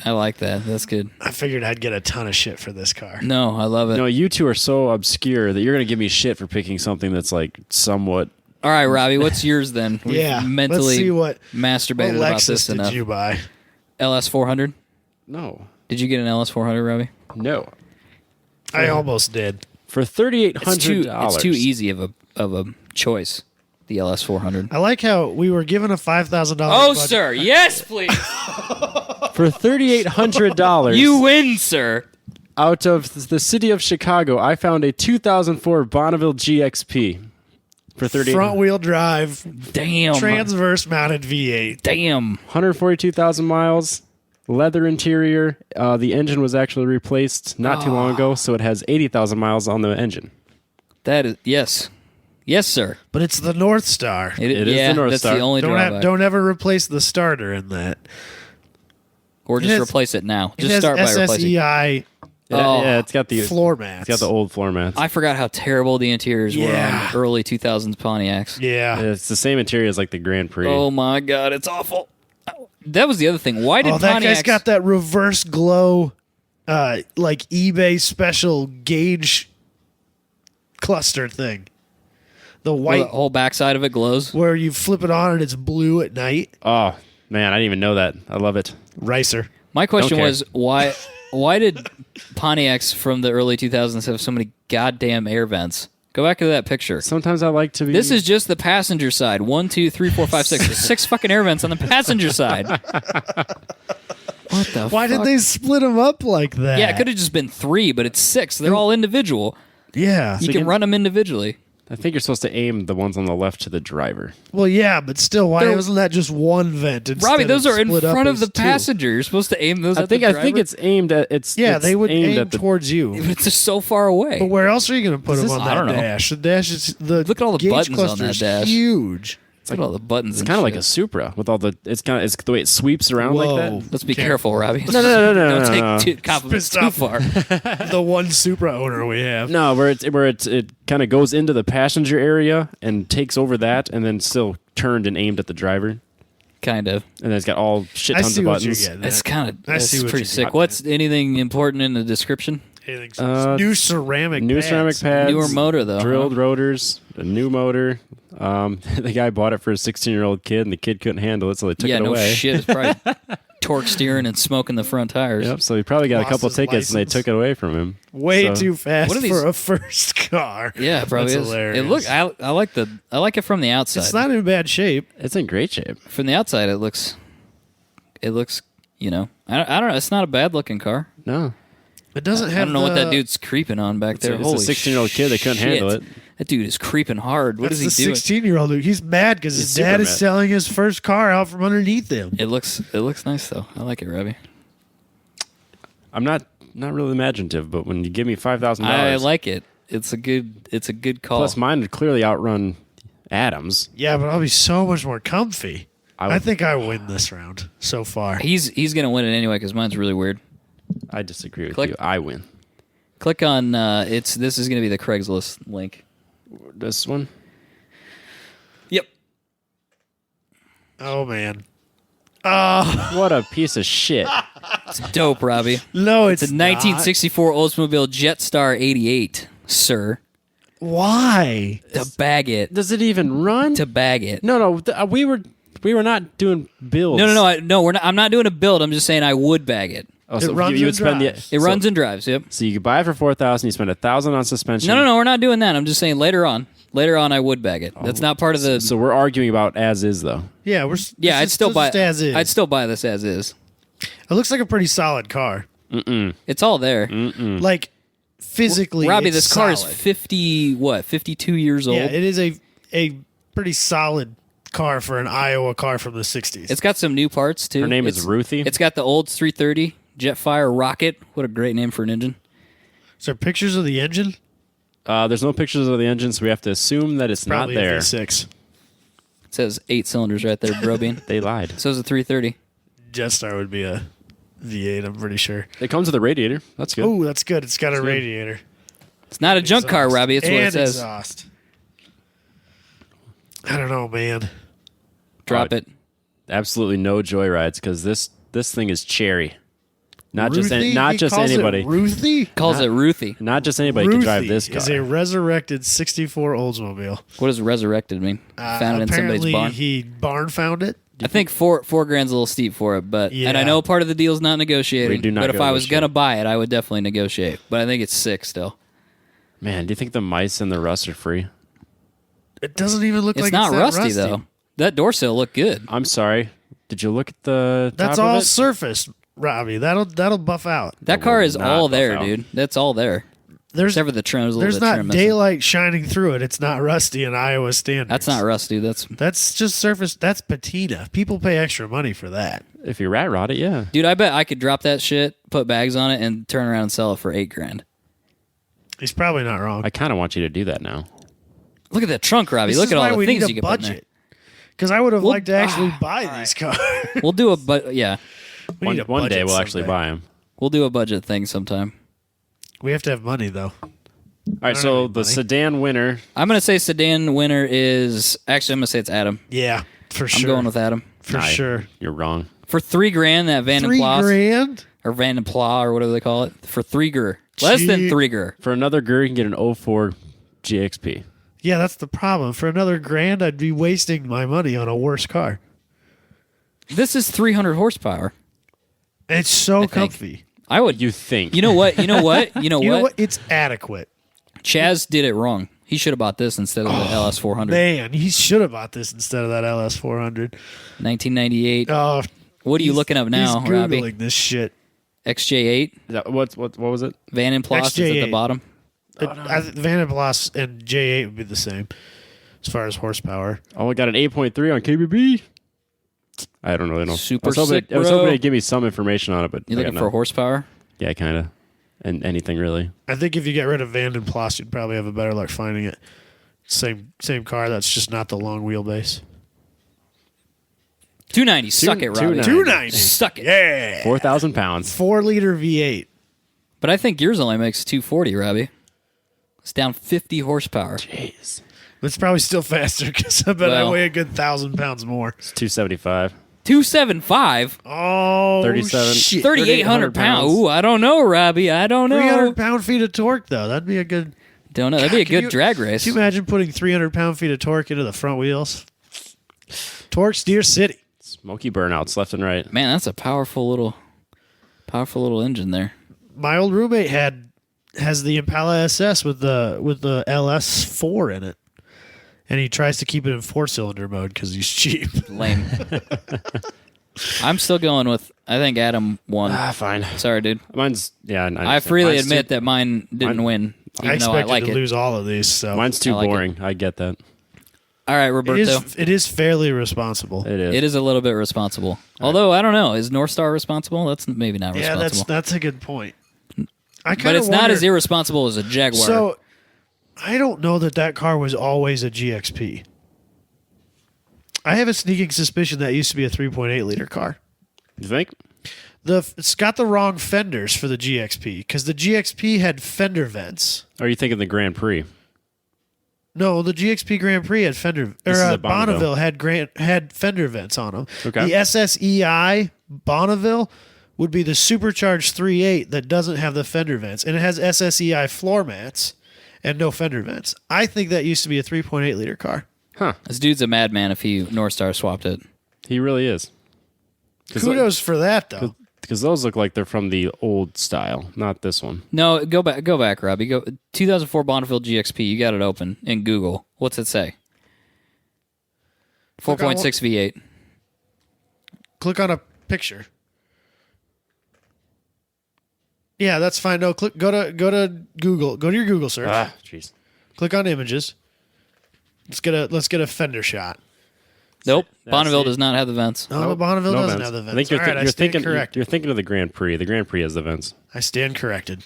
I like that. That's good. I figured I'd get a ton of shit for this car. No, I love it. No, you two are so obscure that you're going to give me shit for picking something that's like somewhat. All right, Robbie, what's yours then? We've Yeah, mentally let's see what masturbated about Lexus this did enough. you buy? LS 400? No. Did you get an LS 400, Robbie? No. I almost did. For $3,800. It's too easy of a choice. The LS 400. I like how we were given a $5,000. Oh, budget. sir, yes, please. For $3,800. You win, sir. Out of the city of Chicago, I found a 2004 Bonneville GXP for Front wheel drive, Damn. transverse mounted V8. Damn. 142,000 miles, leather interior. The engine was actually replaced not too long ago, so it has 80,000 miles on the engine. That is yes. Yes, sir. But it's the North Star. It is the North that's Star. the only drawback. Don't ever replace the starter in that. Or just has- replace it now. It Just has start by replacing. SSEI Yeah, it's got the floor mats. It's got the old floor mats. I forgot how terrible the interiors were Yeah. on early 2000s Pontiacs. Yeah. It's the same interior as like the Grand Prix. Oh my god, it's awful. That was the other thing. Why did that Pontiacs guy's got that reverse glow, like eBay special gauge cluster thing. The where white the whole backside of it glows? where you flip it on and it's blue at night. Oh, man, I didn't even know that. I love it. Ricer. My question care. was why did Pontiacs from the early 2000s have so many goddamn air vents? Go back to that picture. Sometimes I like to be. This is just the passenger side. 1, 2, 3, 4, 5, 6. There's 6 fucking air vents on the passenger side. What the Why fuck? did they split them up like that? Yeah, it could have just been 3, but it's 6. They're all individual. Yeah. You can run them individually. I think you're supposed to aim the ones on the left to the driver. Well, yeah, but still, why They're- wasn't that just one vent? Robbie, those are in split up front of as the two? passenger. You're supposed to aim those I at the think driver. it's aimed at Yeah, it's they would aimed aim at the towards you. But it's just so far away. But where else are you going to put them this- on I that don't know. dash? The dash is the Look at all the gauge buttons on cluster that is dash. Huge. Look at all the buttons. It's kind of like a Supra with all the. It's the way it sweeps around like Whoa. that. Let's be careful, Robbie. No, Don't no. take compliments too Stop. far. The one Supra owner we have. No, where it kind of goes into the passenger area and takes over that, and then still turned and aimed at the driver, Kind of. and then it's got all shit I tons see of what you're buttons. getting That's at. kind of. I That's see what pretty you're sick. getting What's anything important in the description? New ceramic New pads. ceramic pads, Newer motor, though, drilled huh? rotors, a new motor. The guy bought it for a 16-year-old kid, and the kid couldn't handle it, so they took Yeah, it no away. shit. It's probably torque steering and smoking the front tires. Yep. So he probably got Lost a couple his tickets, and they license. took it away from him. Way So- too fast What are these- for a first car. Yeah, it probably That's is. hilarious. It look. I like it from the outside. It's not in bad shape. It's in great shape. From the outside, it looks. You know, I don't know. It's not a bad looking car. No, It doesn't have I don't know what the- that dude's creeping on back there. it's a Holy 16-year-old kid that couldn't shit. handle it. That dude is creeping hard. What That's is the he doing? 16-year-old dude. He's mad because his He's dad super is mad. selling his first car out from underneath him. It looks nice though. I like it, Robbie. I'm not really imaginative, but when you give me $5,000, I like it. It's a good call. plus mine would clearly outrun Adam's. Yeah, but I'll be so much more comfy. I I would- think I win this round so far. He's gonna win it anyway because mine's really weird. I disagree with Click. you. I win. Click on this is gonna be the Craigslist link. This one. Yep. Oh man. What a piece of shit. It's dope, Robbie. No, It's a 1964 Oldsmobile Jetstar 88, sir. not. Why? To bag it. Does it even run? To bag it. No. We were not doing builds. No. We're not. I'm not doing a build. I'm just saying I would bag it. Oh, It so runs you would and spend drives. the. It runs and drives. Yep. So you could buy it for $4,000. You spend $1,000 on suspension. No. We're not doing that. I'm just saying later on. Later on, I would bag it. That's not part of the. So we're arguing about as is though. Yeah, yeah, I'd still buy. as is. I'd still buy this as is. It looks like a pretty solid car. It's all there. Like physically, Robbie, it's this car is solid. 52 years old. Yeah, it is a pretty solid car for an Iowa car from the 60s. It's got some new parts too. Her name is It's- Ruthie. It's got the old 330 Jetfire rocket. What a great name for an engine. Is there pictures of the engine? There's no pictures of the engine, so we have to assume that it's Probably not a there. V6. It says 8 cylinders right there, bro. Bean. They lied. So is a 330. Jetstar would be a V8, I'm pretty sure. It comes with a radiator. That's good. Oh, that's good. It's got a radiator. It's not a junk car, Exhaust. Robbie. It's what it And says. exhaust. I don't know, man. Drop Oh, it. Absolutely no joyrides because this thing is cherry. Not just Ruthie? not He just calls it anybody. Ruthie? Calls it Ruthie. Not just anybody can drive Ruthie this car. is a resurrected 64 Oldsmobile. What does resurrected mean? Found it in somebody's Apparently, barn. he barn found it. I think four grand's a little steep for it, but and I Yeah. know part of the deal's not negotiating. We do not but if I was negotiate. gonna buy it, I would definitely negotiate. But I think it's sick still. Man, do you think the mice and the rust are free? It doesn't even look It's like not it's that rusty, rusty though. That door sill looked good. I'm sorry. Did you look at the That's top all of it? surface, Robbie. That'll buff out. That car will is not all buff there, out. dude. That's all there. There's Except for the trim. There's a little there's bit of not trim missing. daylight shining through it. It's not rusty in Iowa standards. That's not rusty. That's just surface. That's patina. People pay extra money for that. If you rat rod it, yeah. Dude, I bet I could drop that shit, put bags on it, and turn around and sell it for $8,000. He's probably not wrong. I kind of want you to do that now. Look at that trunk, Robbie. This Look is at why all the we things need you a can put in there. budget. Because I would have Well, liked to actually buy these cars. We'll do yeah. We need a One day budget we'll actually someday. buy them. We'll do a budget thing sometime. We have to have money though. All right, don't so have the any money. sedan winner. I'm gonna say sedan winner is actually I'm gonna say it's Adam. Yeah, for sure. I'm going with Adam for Nah, sure. You're wrong. for $3,000. That Van and Plas $3,000. or Van and Pla or whatever they call it for $3,000. Less than Gee. $3,000. For another GUR, you can get an 04 GXP. Yeah, that's the problem. For another $1,000, I'd be wasting my money on a worse car. This is 300 horsepower. It's so think. comfy. I would. You think? You know what? You know what? You know You know what? what? It's adequate. Chaz did it wrong. He should have bought this instead of the LS400. Man, he should have bought this instead of that LS400. 1998. Oh, What are you looking up now, he's Robbie? Googling this shit. XJ8. Is that, what was it? Van and Plas is at the XJ8. bottom. I think Van and Plas and J8 would be the same as far as horsepower. Oh, I got an 8.3 on KBB. I don't really know. Super I was hoping, sick, I was bro. hoping to give me some information on it, but You I looking got for none. horsepower? Yeah, kind of. And anything really. I think if you get rid of Van and Plas, you'd probably have a better luck finding it. Same car. That's just not the long wheelbase. 290. Suck it, Robbie. 290. 290. Suck it. Yeah. 4,000 pounds. 4-liter V8. But I think yours only makes 240, Robbie. It's down 50 horsepower. Jeez. It's probably still faster because I bet Well. I weigh a good 1,000 pounds more. It's 275. 275. Oh, 37. shit. 3,800 pounds. pounds. Ooh, I don't know, Robbie. I don't know. 300 pound-feet of torque, though. That'd be a good... Don't know. That'd be a Can good you- drag race. Can you imagine putting 300 pound-feet of torque into the front wheels? Torque Steer City. Smoky burnouts left and right. Man, that's a powerful little engine there. My old roommate has the Impala SS with the LS4 in it. And he tries to keep it in 4-cylinder mode because he's cheap. Lame. I'm still going with, I think Adam won. Fine. Sorry, dude. Mine's, yeah. I freely admit that mine didn't mine- win, I even though I expected like to it. lose all of these. So Mine's too I like it. boring. I get that. All right, Roberto. it is fairly responsible. It is. It is a little bit responsible. Although, I don't know. Is North Star responsible? That's maybe not Yeah, responsible. that's a good point. But it's not as irresponsible as a Jaguar. So I don't know that car was always a GXP. I have a sneaking suspicion that used to be a 3.8 liter car. You think? It's got the wrong fenders for the GXP because the GXP had fender vents. Or are you thinking the Grand Prix? No, the GXP Grand Prix had fender. This Or is at Bonneville had fender vents on them. Okay. The SSEI Bonneville would be the supercharged 3.8 that doesn't have the fender vents, and it has SSEI floor mats and no fender vents. I think that used to be a 3.8 liter car. Huh. this dude's a madman if he North Star swapped it. He really is. Kudos for that, though. Because those look like they're from the old style, not this one. No, go back, Robbie. Go 2004 Bonneville GXP. You got it open in Google. What's it say? 4.6 V8. Click on a picture. Yeah, that's fine. No, go to Google. Go to your Google search. Ah, jeez. Click on images. Let's get a fender shot. Nope. That's Bonneville it. does not have the vents. No, Nope. Bonneville No doesn't vents. have the vents. I think you're, All right, I you're stand thinking corrected. you're thinking of the Grand Prix. The Grand Prix has the vents. I stand corrected.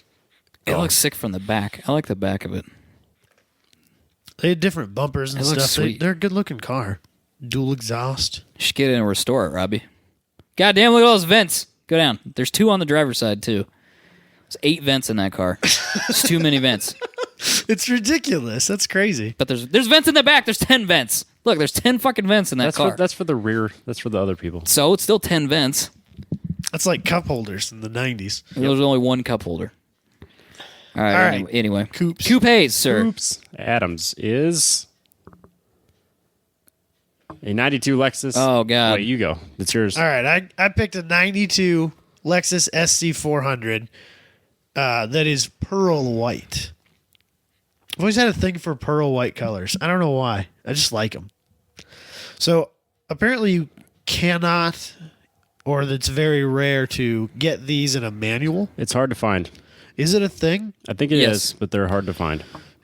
It looks sick from the back. I like the back of it. They had different bumpers and It looks stuff. sweet. They're a good looking car. Dual exhaust. You should get in and restore it, Robbie. Goddamn, look at all those vents. Go down. There's 2 on the driver's side, too. There's 8 vents in that car. It's too many vents. It's ridiculous. That's crazy. But there's vents in the back. There's 10 vents. Look, there's 10 fucking vents in that car. That's for the rear. That's for the other people. So it's still 10 vents. That's like cup holders in the 90s. There's only one cup holder. All right. All right. Anyway. Coupes. Coupes, sir. Oops. Adams is A 92 Lexus. Oh, God. Wait, you go. It's yours. All right, I picked a 92 Lexus SC400 that is pearl white. I've always had a thing for pearl white colors. I don't know why. I just like them. So apparently you cannot, or it's very rare to get these in a manual. It's hard to find. Is it a thing? I think it Yes. is, but they're hard to find.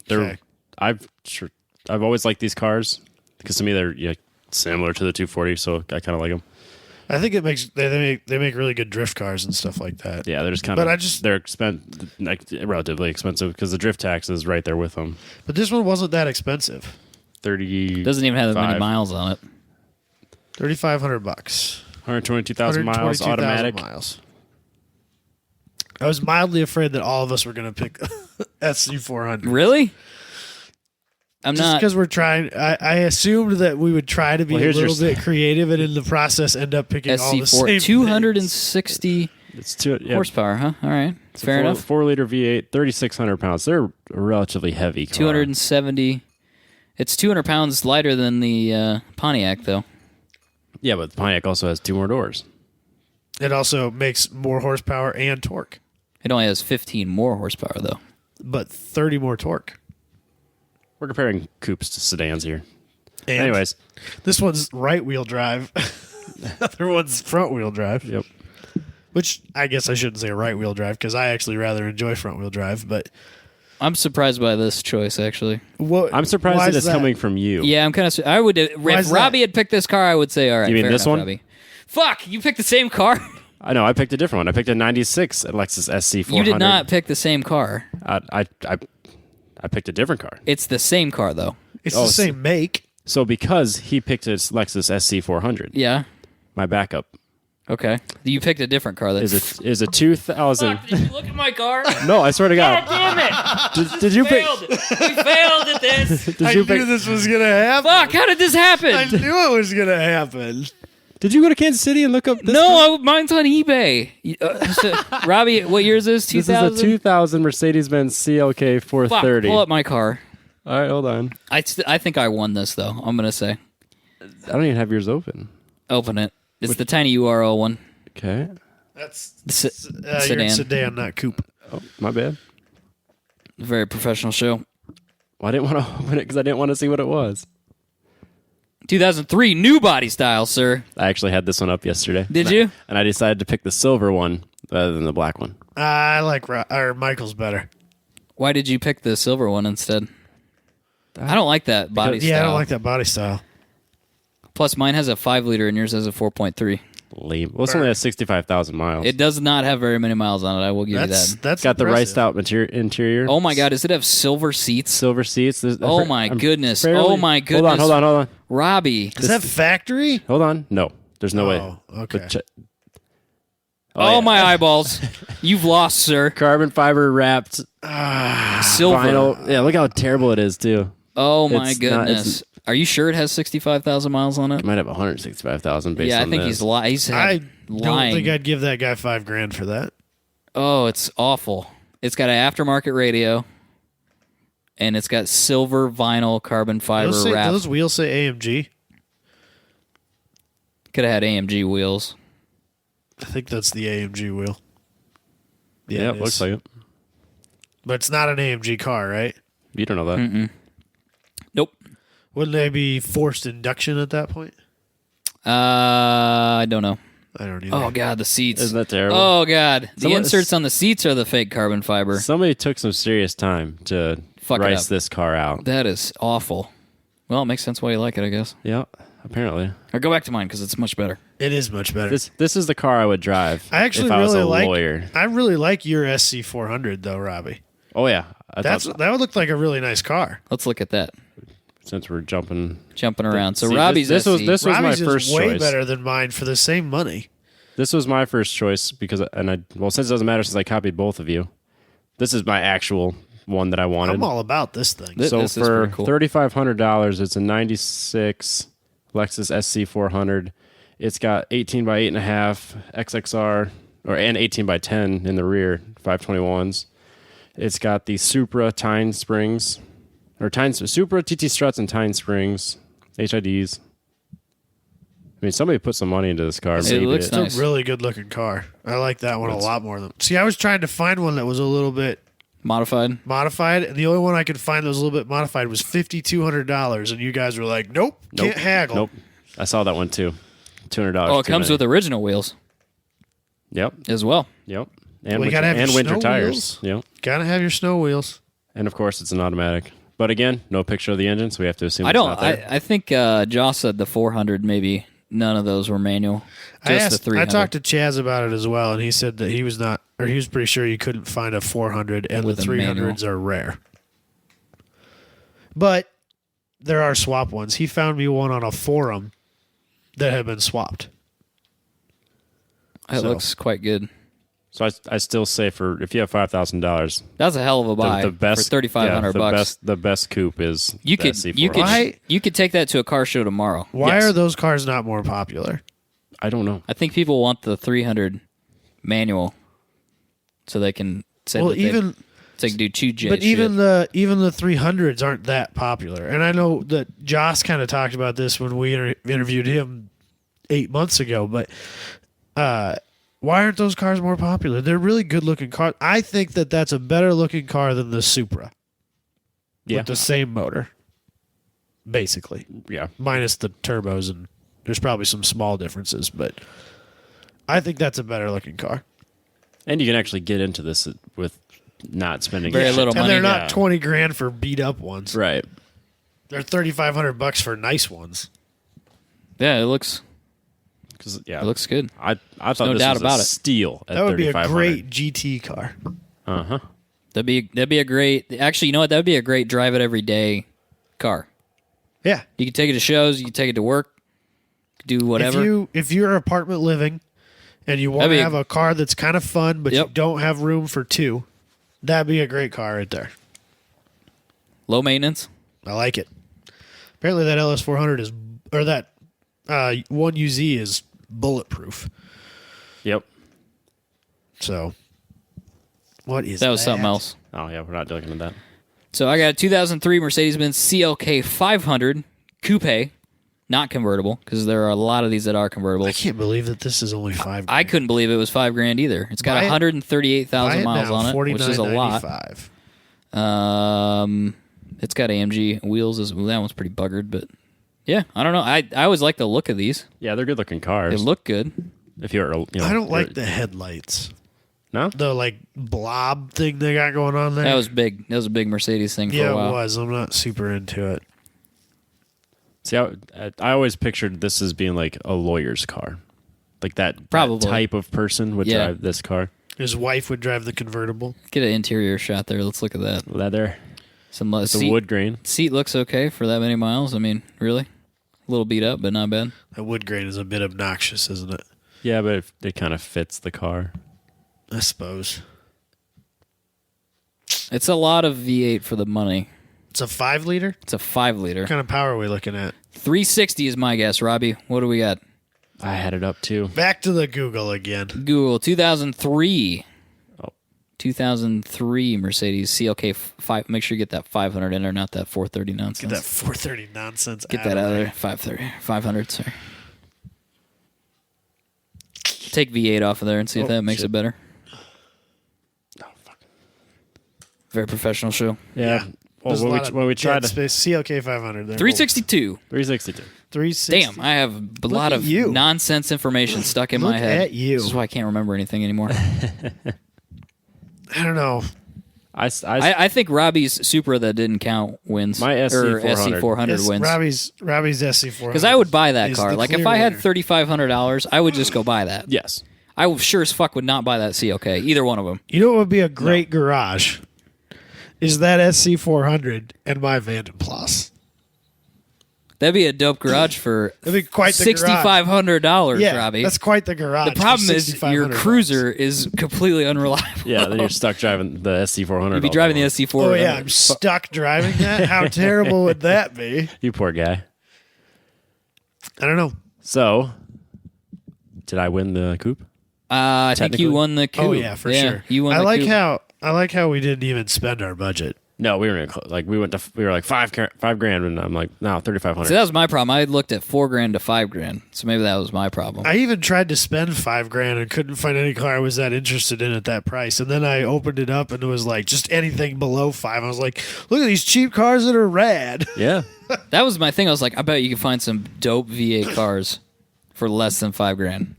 Okay. I've always liked these cars because to me they're similar to the 240, so I kind of like them. I think it makes they make really good drift cars and stuff like that. Yeah, they're just kind But of they're relatively expensive because the drift tax is right there with them. But this one wasn't that expensive. 30 Doesn't even have that many miles on it. $3,500. 122,000 miles 122,000 automatic. miles. I was mildly afraid that all of us were going to pick SC400. Really? I'm Just not. because we're trying. I assumed that we would try to be Well, a here's your little bit creative and in the process end up picking all the same SC4, 260 It's horsepower, huh? All right. Fair enough. 4-liter V8, 3,600 pounds. They're a relatively heavy car. 270. It's 200 pounds lighter than the Pontiac, though. Yeah, but the Pontiac also has 2 more doors. It also makes more horsepower and torque, It only has 15 more horsepower, though. but 30 more torque. We're comparing coupes to sedans here. And Anyways, this one's right wheel drive. The other one's front wheel drive. yep. Which I guess I shouldn't say right wheel drive because I actually rather enjoy front wheel drive. But I'm surprised by this choice, actually. I'm surprised why that is it's coming from you. Yeah, I'm kind of. I would. If is that? Robbie had picked this car, I would say, all right. You mean fair this enough, one? Robbie. Fuck! You picked the same car. I know. I picked a different one. I picked a 96 Lexus SC400. You did not pick the same car. I picked a different car. It's the same car, though. it's the same make. So because he picked his Lexus SC400, Yeah. my backup Okay. You picked a different car. That is a 2000. Fuck, did you look at my car? No, I swear to God God. damn it! Did you pick? Failed. We failed at this. Did I you knew pick? this was gonna happen. Fuck! How did this happen? I knew it was gonna happen. Did you go to Kansas City and look up this? No, mine's on eBay. Robbie, what year is this? This 2000? is a 2000 Mercedes-Benz CLK Fuck, 430. pull up my car. All right, hold on. I think I won this, though. I'm going to say. I don't even have yours open. Open it. It's the tiny URL one. Okay. That's The your sedan. sedan, not coupe. Oh, my bad. Very professional show. Well, I didn't want to open it because I didn't want to see what it was. 2003, new body style, sir. I actually had this one up yesterday. Did you? And I decided to pick the silver one rather than the black one. I like Michael's better. Why did you pick the silver one instead? I don't like that body style. Yeah, I don't like that body style. Plus, mine has a 5-liter and yours has a 4.3. Lame. Well, it's only has 65,000 miles. It does not have very many miles on it. I will give you that. That's got the impressive. riced out interior. Oh my God! Does it have silver seats? Silver seats. Oh my goodness! Oh my goodness! Hold on. Robbie. Is that factory? Hold on. No, there's no way. Oh, okay. But Oh, yeah. my eyeballs! You've lost, sir. Carbon fiber wrapped Silver. vinyl. Yeah, look how terrible it is too. Oh my It's not- goodness! Are you sure it has 65,000 miles on it? It might have 165,000 based Yeah, on I think this. he's I don't lying. think I'd give that guy $5,000 for that. Oh, it's awful. It's got an aftermarket radio, and it's got silver vinyl carbon fiber wrap. Those wheels say AMG. Could have had AMG wheels. I think that's the AMG wheel. Yeah, it it looks is. like it. But it's not an AMG car, right? You don't know that. Nope. Wouldn't they be forced induction at that point? I don't know. I don't either. Oh God, the seats. Isn't that terrible? Oh God, the Someone- inserts on the seats are the fake carbon fiber. Somebody took some serious time to Fuck it rice up. this car out. That is awful. Well, it makes sense why you like it, I guess. Yeah, apparently. Or go back to mine because it's much better. It is much better. This is the car I would drive I actually if I was really a like. lawyer. I really like your SC400 though, Robbie. Oh yeah, That would look like a really nice car. Let's look at that. since we're jumping Around. So See, Robbie's this was SC. this was Robbie's my first is way choice. better than mine for the same money. This was my first choice because since it doesn't matter since I copied both of you. This is my actual one that I wanted. I'm all about this thing. So This is for pretty cool. $3,500, it's a '96 Lexus SC400. It's got 18 by 8.5 XXR and 18 by 10 in the rear, 521s. It's got the Supra Tine Springs, Supra TT struts and Tine Springs, HIDs. I mean, somebody put some money into this car. It looks It's nice. a really good looking car. I like that one a lot more than. See, I was trying to find one that was a little bit Modified. modified, and the only one I could find that was a little bit modified was $5,200, and you guys were like, "Nope, can't haggle." Nope. I saw that one too. $200. Oh, it comes with original wheels Yep. as well. Yep. Well, And you gotta have your winter snow tires. wheels. Yep. Gotta have your snow wheels. And of course, it's an automatic. But again, no picture of the engine, so we have to assume I it's don't. not there. I think Joss said the 400. Maybe none of those were manual. Just the 300. I talked to Chaz about it as well, and he said that he was not, or he was pretty sure you couldn't find a 400, and With the a 300s are rare. But there are swap ones. He found me one on a forum that had been swapped. It So- looks quite good. So I still say if you have $5,000, That's a hell of a buy the best for $3,500. The best coupe is You the could SC400. you could take that to a car show tomorrow. Why Yes. are those cars not more popular? I don't know. I think people want the 300 manual, so they can say Well, that even they can do 2J. but shit. even the 300s aren't that popular. And I know that Joss kind of talked about this when we interviewed him 8 months ago. But why aren't those cars more popular? They're really good looking cars. I think that that's a better looking car than the Supra Yeah. with the same motor, basically, Yeah. minus the turbos, and there's probably some small differences. But I think that's a better looking car. And you can actually get into this with not spending Very little And money. they're not Yeah. 20 grand for beat up ones. Right. They're $3,500 for nice ones. yeah, it looks Yeah. it looks good. I thought no this doubt was about a it. steal at That would be a 3,500. great GT car. Uh-huh. That'd be a great. Actually, you know what? That'd be a great drive it every day car. Yeah. You can take it to shows. You can take it to work. Do whatever. If you're apartment living and you want That'd to be- have a car that's kind of fun, but you Yep. don't have room for two, that'd be a great car right there. Low maintenance. I like it. Apparently that LS400 is, or that 1UZ is bulletproof. Yep. So, what is That was something else. Oh, yeah, we're not looking at that. So I got a 2003 Mercedes-Benz CLK 500 coupe, not convertible, because there are a lot of these that are I convertibles. can't believe that this is only $5,000. I couldn't believe it was $5,000 either. It's got Buy it- 138,000 miles now, on it, which is a lot. $49.95. It's got AMG wheels. That one's pretty buggered, but yeah, I don't know. I always like the look of these. Yeah, they're good-looking cars. They look good. If you're, I don't like the headlights. No? The like blob thing they got going on there. That was big. That was a big Mercedes thing for yeah, a while. it was. I'm not super into it. See, I always pictured this as being like a lawyer's car. Like that Probably. type of person would Yeah. drive this car. His wife would drive the convertible. Get an interior shot there. Let's look at that. Leather. Some It's a seat, wood grain. seat looks okay for that many miles. I mean, really, a little beat up, but not bad. That wood grain is a bit obnoxious, isn't it? Yeah, but it kind of fits the car. I suppose. It's a lot of V8 for the money. It's a 5 liter? It's a 5-liter. What kind of power are we looking at? 360 is my guess, Robbie. What do we got? I had it up too. Back to the Google again. Google 2003. Oh. 2003 Mercedes CLK 5. Make sure you get that 500 in there, not that 430 Get nonsense. that 430 nonsense Get that out of there. 530. 500, sorry. Take V8 off of there and see if that makes shit. it better. Oh, fuck. Very professional show. Yeah. Well, There's a lot of when we tried dead to... space. CLK 500 there. 362. 362. 360. Damn, I have a lot at of you. nonsense information stuck in Look my head. at you. This is why I can't remember anything anymore. I don't know. I think Robbie's Supra that didn't count wins. My or SC400. SC400 wins. Robbie's SC400. Because I would buy that is car. the Like if clear I had winner. $3,500, I would just go buy that. Yes. I sure as fuck would not buy that CLK. Either one of them. You know what would be a great garage? Is that SC400 and my Vanden Plas. That'd be a dope garage for That'd be quite the garage. $6,500, Yeah, Robbie. that's quite the garage. The problem for is your $6,500. cruiser is completely unreliable. Yeah, then you're stuck driving the SC400. You'd be all driving day the long. SC4. Oh yeah, I'm stuck driving that. How terrible would that be? You poor guy. I don't know. So, did I win the coupe? I think you Technically. won the coupe. Oh yeah, for sure. You won I the like coupe. how we didn't even spend our budget. No, we were we were like $5,000, and I'm like, no, 3,500. See, that was my problem. I had looked at $4,000 to $5,000, so maybe that was my problem. I even tried to spend $5,000 and couldn't find any car I was that interested in at that price. And then I opened it up and it was like just anything below $5,000. I was like, look at these cheap cars that are rad. Yeah. That was my thing. I was like, I bet you can find some dope V8 cars for less than $5,000.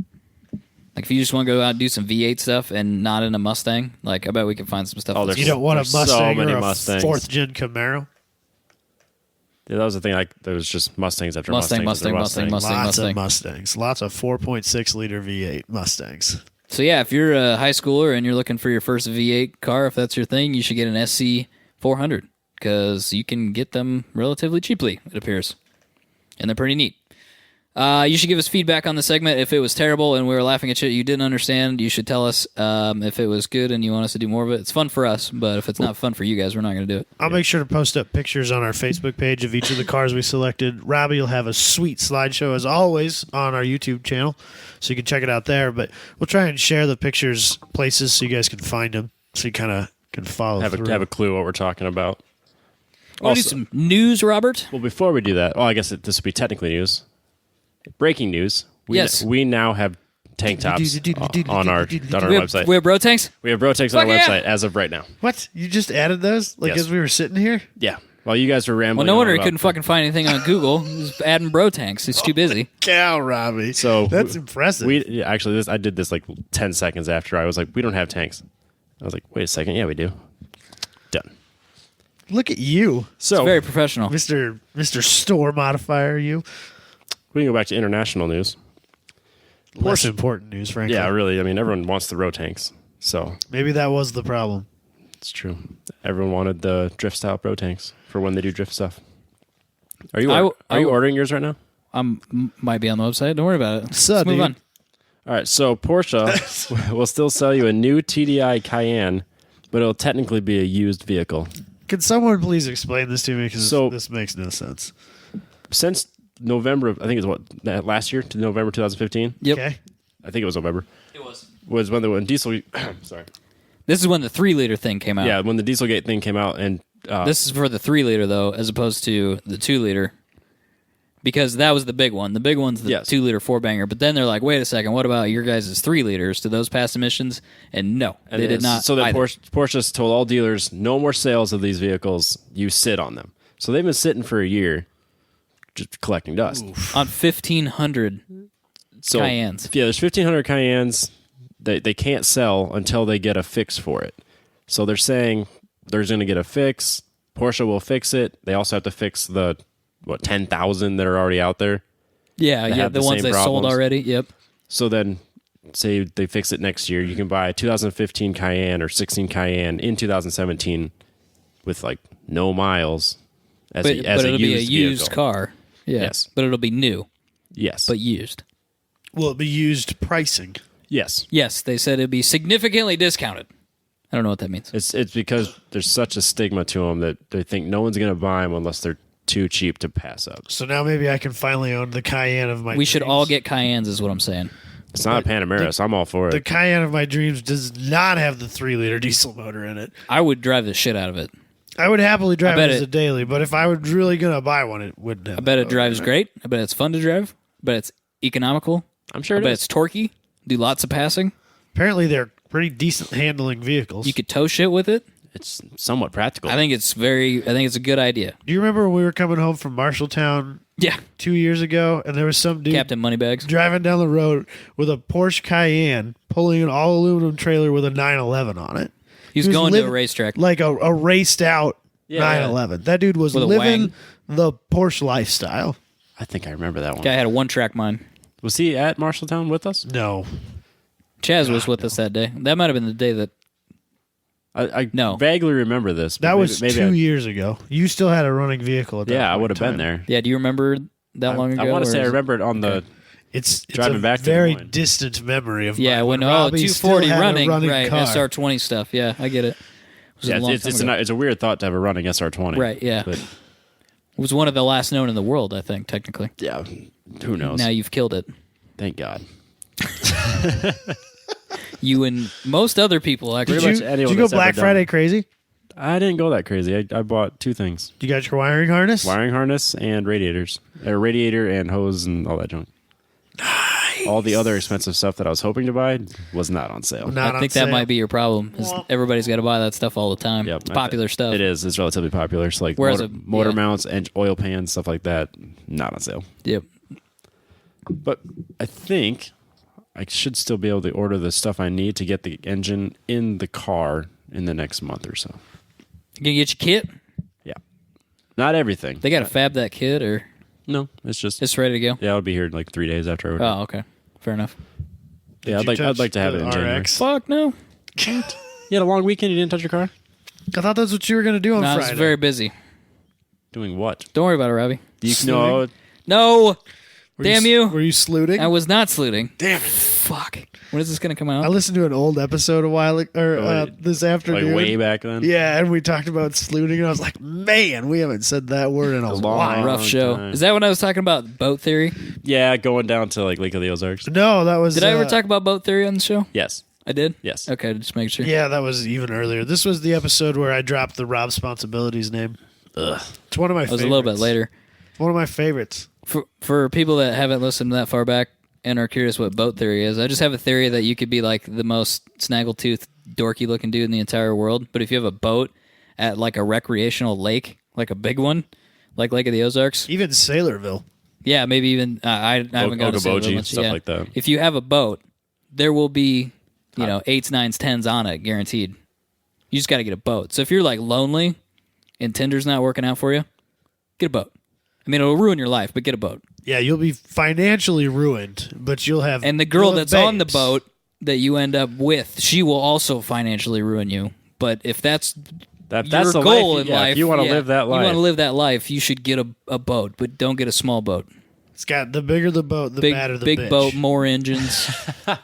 Like if you just want to go out and do some V8 stuff and not in a Mustang, like I bet we can find some stuff. You don't want a there's Mustang so many or a Mustangs. 4th gen Camaro? Yeah, that was the thing. There was just Mustangs after Mustang. Lots of Mustangs. Lots of 4.6 liter V8 Mustangs. So yeah, if you're a high schooler and you're looking for your first V8 car, if that's your thing, you should get an SC 400 because you can get them relatively cheaply, it appears. And they're pretty neat. You should give us feedback on the segment. If it was terrible and we were laughing at shit you didn't understand, you should tell us. If it was good and you want us to do more of it, it's fun for us. But if it's not fun for you guys, we're not going to do it. I'll make sure to post up pictures on our Facebook page of each of the cars we selected. Robbie will have a sweet slideshow, as always, on our YouTube channel, so you can check it out there. But we'll try and share the pictures places so you guys can find them, so you kind of can follow through. Have a clue what we're talking about. Want to do some news, Robert? Well, before we do that, I guess this would be technically news. Breaking news. Yes. We now have tank tops on our website. We have bro tanks? We have bro tanks on our Fuck yeah. website as of right now. What? You just added those? Like Yes. as we were sitting here? Yeah. While you guys were rambling. Well, no wonder on he couldn't about- fucking find anything on Google. He's adding bro tanks. He's too busy. Cow, Robbie. So that's impressive. I did this like 10 seconds after I was like, we don't have tanks. I was like, wait a second. Yeah, we do. Done. Look at you, So It's very professional. Mr. Store Modifier. You we can go back to international news. less important news, frankly. Yeah, really. I mean, everyone wants the road tanks. So Maybe that was the problem. it's true. Everyone wanted the drift style pro tanks for when they do drift stuff. Are you I- ordering yours right now? Might be on the website. Don't worry about it. So, Let's move dude. on. All right, so Porsche will still sell you a new TDI Cayenne, but it'll technically be a used vehicle. Can someone please explain this to me? Because So- this makes no sense. Since November of, I think it was last year to November 2015. Yep. Okay. I think it was November. It was. Was when diesel. Sorry. This is when the 3-liter thing came out. Yeah, when the Dieselgate thing came out, and This is for the 3-liter, though, as opposed to the 2-liter. Because that was the big one. The big one's the Yes. 2-liter 4-banger. But then they're like, wait a second, what about your guys' 3 liters? Do those pass emissions? And no, they did not. So then either. Porsche's told all dealers, no more sales of these vehicles. You sit on them. So they've been sitting for a year, just collecting dust. On 1,500 So Cayennes. Yeah, there's 1,500 Cayennes that they can't sell until they get a fix for it. So they're saying there's going to get a fix. Porsche will fix it. They also have to fix the 10,000 that are already out there. Yeah, that yeah, have the the ones same they sold problems. already. Yep. So then, say they fix it next year, you can buy a 2015 Cayenne or 16 Cayenne in 2017 with like no miles as But a it'll be a used used vehicle. car. Yeah. Yes. But it'll be new, Yes. but used. Will it be used pricing? yes. Yes, they said it'd be significantly discounted. I don't know what that means. It's because there's such a stigma to them that they think no one's going to buy them unless they're too cheap to pass up. So now maybe I can finally own the Cayenne of my We should dreams. all get Cayennes, is what I'm saying. It's not a Panamera, so I'm all for The it. Cayenne of my dreams does not have the 3-liter diesel motor in it. I would drive the shit out of it. I would happily drive bet it as it- a daily, but if I was really going to buy one, it wouldn't have. I bet it drives great. I bet it's fun to drive. I bet it's economical. I'm sure I it bet is. it's torquey. Do lots of passing. Apparently, they're pretty decent handling vehicles. You could tow shit with it. It's somewhat practical. I think it's a good idea. Do you remember when we were coming home from Marshalltown Yeah. 2 years ago, and there was some dude Captain Moneybags. driving down the road with a Porsche Cayenne, pulling an all aluminum trailer with a 911 on it. He's He was going to a living- racetrack. Like a raced out Yeah. 911. That dude was With a living wang. the Porsche lifestyle. I think I remember that one. Guy had a one-track mind. Was he at Marshalltown with us? No. Chaz was with us that day. That might have been the day that. I No. vaguely remember this. but That was maybe 2 years ago. You still had a running vehicle at that Yeah, I point would have in been time. there. Yeah, do you remember that long ago? I want to or say I is- remember it on the. It's Driving a back to Des very Moines. distant memory of Yeah, mine when Robbie 240 still had a running, right? car. SR20 stuff. Yeah, I get it. It was a Yeah, long it's time ago. it's a weird thought to have a running SR20. Right, yeah. But It was one of the last known in the world, I think, technically. yeah, who knows? Now you've killed it. Thank God. You and most other people, actually. Did Pretty you, much anyone did you go that's ever Black done Friday it. crazy? I didn't go that crazy. I bought 2 things: You got your wiring harness? wiring harness and radiators, a radiator and hose and all that junk. Nice. All the other expensive stuff that I was hoping to buy was not on sale. Not I on think that sale. might be your problem. Is everybody's got to buy that stuff all the time. Yep, It's popular stuff. It is. It's relatively popular. So like Whereas motor yeah. mounts and oil pans, stuff like that, not on sale. Yep. But I think I should still be able to order the stuff I need to get the engine in the car in the next month or so. You gonna get your kit? Yeah. Not everything. They got to fab that kit, or No, it's just it's ready to go? yeah, I'll be here in like 3 days after I order. Oh, okay. Fair enough. Yeah, Did you I'd like to have touch it in the January. RX? Fuck no. You had a long weekend. You didn't touch your car. I thought that's what you were going to do on No, I Friday. was very busy. Doing what? Don't worry about it, Robbie. You Snooting? know, No. Damn you. Were you slooting? I was not slooting. Damn it. Fuck. When is this going to come out? I listened to an old episode a while this afternoon. like way back then. Yeah, and we talked about slooting, and I was like, man, we haven't said that word in a long- while. Rough show. time. Is that when I was talking about boat theory? Yeah, going down to like Lake of the Ozarks. No, that was. Did I ever talk about boat theory on the show? Yes. I did? Yes. Okay, just make sure. Yeah, that was even earlier. This was the episode where I dropped the Rob Sponsibility's name. Ugh. It's one of my It was favorites. a little bit later. One of my favorites. For people that haven't listened that far back and are curious what boat theory is, I just have a theory that you could be like the most snaggletooth, dorky looking dude in the entire world, but if you have a boat at like a recreational lake, like a big one, like Lake of the Ozarks, Even Sailorville. yeah, maybe even I haven't gone to Sailorville Okoboji, much, stuff yeah. like that. If you have a boat, there will be 8s, 9s, 10s on it, guaranteed. You just got to get a boat. So if you're like lonely and Tinder's not working out for you, get a boat. I mean, it'll ruin your life, but get a boat. Yeah, you'll be financially ruined, but you'll have. And the girl you'll have that's on the babes. boat that you end up with, she will also financially ruin you. But if that's That's your the goal life. in Yeah, life, if you want to live that you want life. to live that life, you should get a boat, but don't get a small boat. It's got the bigger the boat, the Big badder the big bitch. boat, more engines.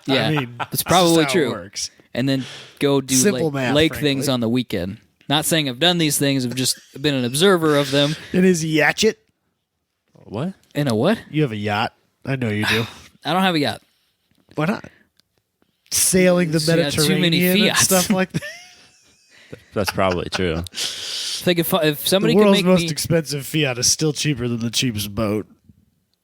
Yeah, I mean, it's probably that's just how it true. works. And then go do Simple math, lake frankly. things on the weekend. Not saying I've done these things. I've just been an observer of them. In his yatchet, What? In a what? you have a yacht. I know you do. I don't have a yacht. Why not? Sailing the It's got too Mediterranean many and Fiats. stuff like that. That's probably true. I think if The somebody could world's make most me, expensive Fiat is still cheaper than the cheapest boat.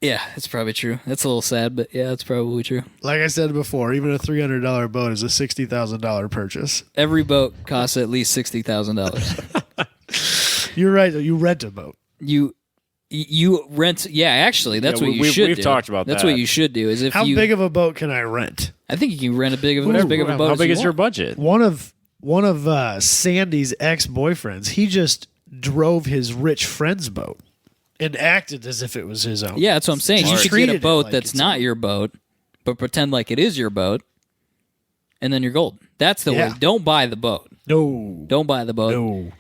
yeah, it's probably true. That's a little sad, but yeah, it's probably true. Like I said before, even a $300 boat is a $60,000 purchase. Every boat costs at least $60,000. You're right. You rent a boat. You rent. Yeah, actually, that's Yeah, what you we've should do. talked about That's that. what you should do. Is if How you, big of a boat can I rent? I think you can rent as big of a boat. How as big you is your want. budget? One of Sandy's ex-boyfriends, he just drove his rich friend's boat and acted as if it was his own. Yeah, that's what I'm saying. You Just should get treated a it boat like that's it's not your boat, but pretend like it is your boat, and then you're golden. That's the Yeah. way. Don't buy the boat. No. Don't buy the boat. No.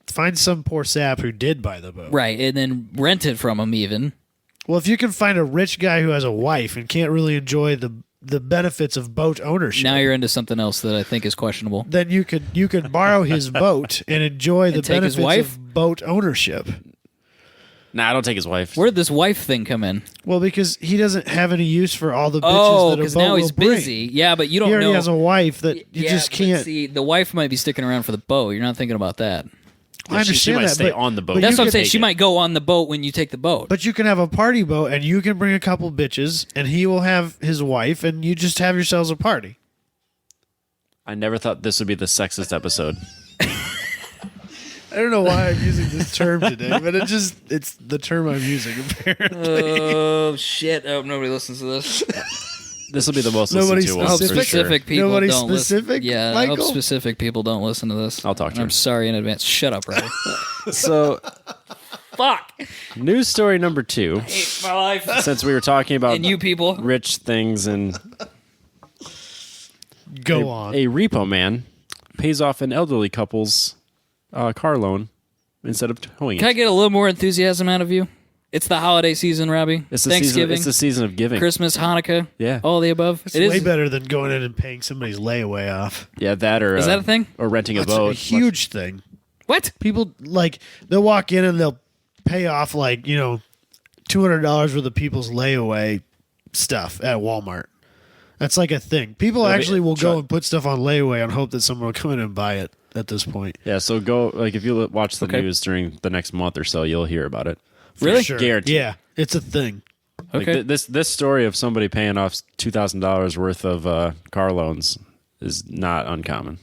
Find some poor sap who did buy the boat. Right, and then rent it from them even. Well, if you can find a rich guy who has a wife and can't really enjoy the benefits of boat ownership, Now you're into something else that I think is questionable. then you could borrow his boat and enjoy the And take his benefits wife? of boat ownership. Nah, I don't take his wife. Where did this wife thing come in? Well, because he doesn't have any use for all the bitches Oh, that a because boat now will he's bring. busy. Yeah, but you don't He already know. has a wife that you Yeah, just but can't. see, the wife might be sticking around for the boat. You're not thinking about that. I understand she might that, stay but, on the boat. but That's you what I'm could- saying. take She it. might go on the boat when you take the boat. But you can have a party boat, and you can bring a couple bitches, and he will have his wife, and you just have yourselves a party. I never thought this would be the sexist episode. I don't know why I'm using this term today, but it's the term I'm using, apparently. Oh shit! I hope nobody listens to this. This will be the most Nobody listened to one I hope specific? for sure. specific people Nobody don't specific, listen. Yeah, I hope Michael? specific people don't listen to this. I'll talk to I'm her. sorry in advance. Shut up, Robbie. So, Fuck. news story number 2. Hate my life. Since we were talking about And you people. rich things and Go on. a repo man pays off an elderly couple's car loan instead of towing Can I it. get a little more enthusiasm out of you? It's the holiday season, Robbie. It's the Thanksgiving, season. It's the season of giving. Christmas, Hanukkah. Yeah. All the above. It's It way is. better than going in and paying somebody's layaway off. Yeah, that or Is that a thing? Or renting a That's boat. a huge thing. What? People, like, they'll walk in and they'll pay off, like, $200 worth of people's layaway stuff at Walmart. That's like a thing. People It'll be- actually will try- go and put stuff on layaway and hope that someone will come in and buy it. at this point. Yeah, so go, like, if you watch the Okay. news during the next month or so, you'll hear about it. Really? Sure. Guaranteed. Yeah, it's a thing. Like, Okay. this story of somebody paying off $2,000 worth of car loans is not uncommon.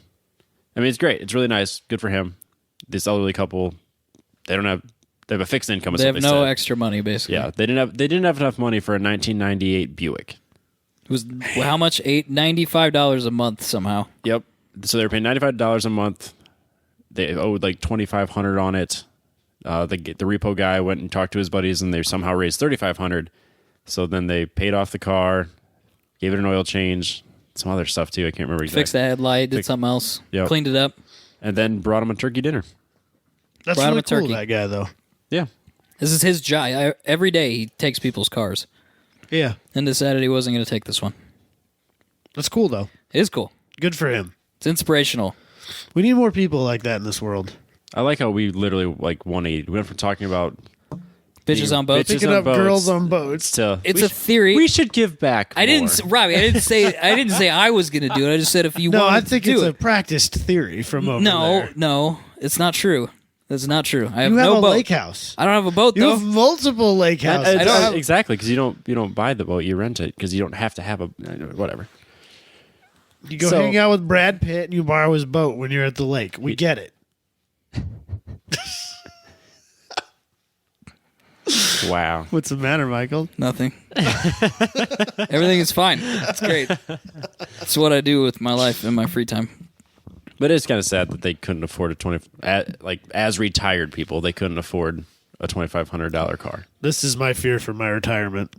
I mean, it's great. It's really nice. Good for him. This elderly couple, they have a fixed income. is They what have no said. extra money, basically. Yeah, they didn't have enough money for a 1998 Buick. It was how much? $95 a month somehow. Yep. So they were paying $95 a month. They owed like $2,500 on it. The repo guy went and talked to his buddies, and they somehow raised $3,500. So then they paid off the car, gave it an oil change, some other stuff too. I can't remember exactly. Fixed the headlight, did something else, Yep. cleaned it up. And then brought him a turkey dinner. That's Brought him really a cool, turkey. that guy, though. Yeah. This is his job. Every day he takes people's cars, Yeah, and decided he wasn't going to take this one. that's cool, though. It is cool. Good for him. It's inspirational. We need more people like that in this world. I like how we literally like 180. We went from talking about Bitches on boats. Bitches Picking on up boats girls on boats. to It's we a theory. We should give back. I didn't, more. Robbie. I didn't say I was going to do it. I just said if you No, wanted I think to do it's a it. practiced theory from over No, there. no, it's not true. That's not true. I have You have no a boat. lake house. I don't have a boat You though. have multiple lake houses. I don't have- exactly because you don't buy the boat, you rent it because you don't have to have a whatever. You go So- hang out with Brad Pitt and you borrow his boat when you're at the lake. We get it. Wow. What's the matter, Michael? Nothing. Everything is fine. It's great. It's what I do with my life in my free time. But it's kind of sad that they couldn't afford a 20 like as retired people, they couldn't afford a $2,500 car This is my fear for my retirement.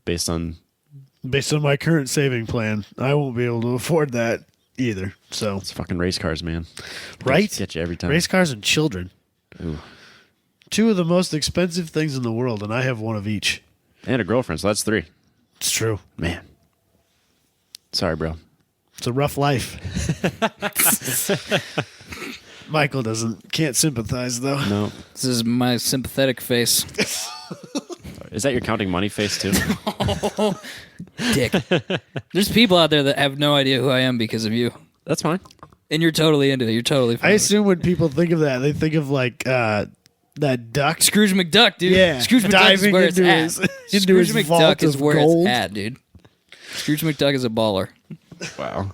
based on Based on my current saving plan, I won't be able to afford that either. So, it's fucking race cars, man. right? Get you every time. Race cars and children. Ooh. Two of the most expensive things in the world, and I have one of each. And a girlfriend, so that's 3. It's true. Man. Sorry, bro. It's a rough life. Michael can't sympathize though. No. This is my sympathetic face. Is that your counting money face too? Dick. There's people out there that have no idea who I am because of you. That's fine. And you're totally into it. You're totally fine I with it. assume when people think of that, they think of like that duck. Scrooge McDuck, dude. Yeah, Scrooge McDuck is diving where it's into at. his- into Scrooge his McDuck vault is of where gold. it's at, dude. Scrooge McDuck is a baller. Wow.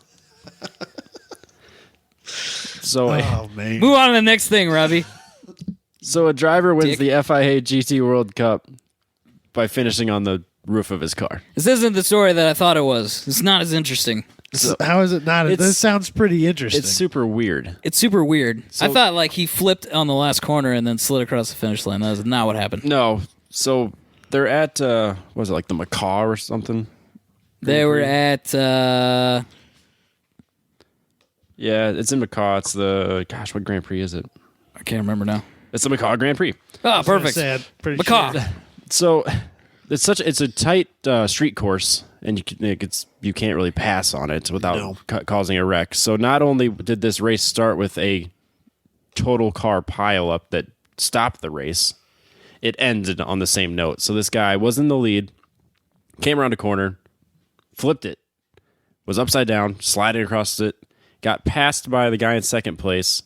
So, Oh man, Move on to the next thing, Robbie. so a driver wins Dick. the FIA GT World Cup by finishing on the roof of his car. This isn't the story that I thought it was. It's not as interesting. how is it not? It's- This sounds pretty interesting. It's super weird. It's super weird. I So- thought like he flipped on the last corner and then slid across the finish line. That was not what happened. No. So they're at what was it, like the Macaw or something? They were at Yeah, it's in Macaw. It's the what Grand Prix is it? I can't remember now. It's the Macaw Grand Prix. Oh, perfect. Sad. Pretty Macaw. sure. So it's a tight street course, and you can't really pass on it without No. causing a wreck. So not only did this race start with a total car pileup that stopped the race, it ended on the same note. So this guy was in the lead, came around a corner, flipped it, was upside down, sliding across it, got passed by the guy in second place.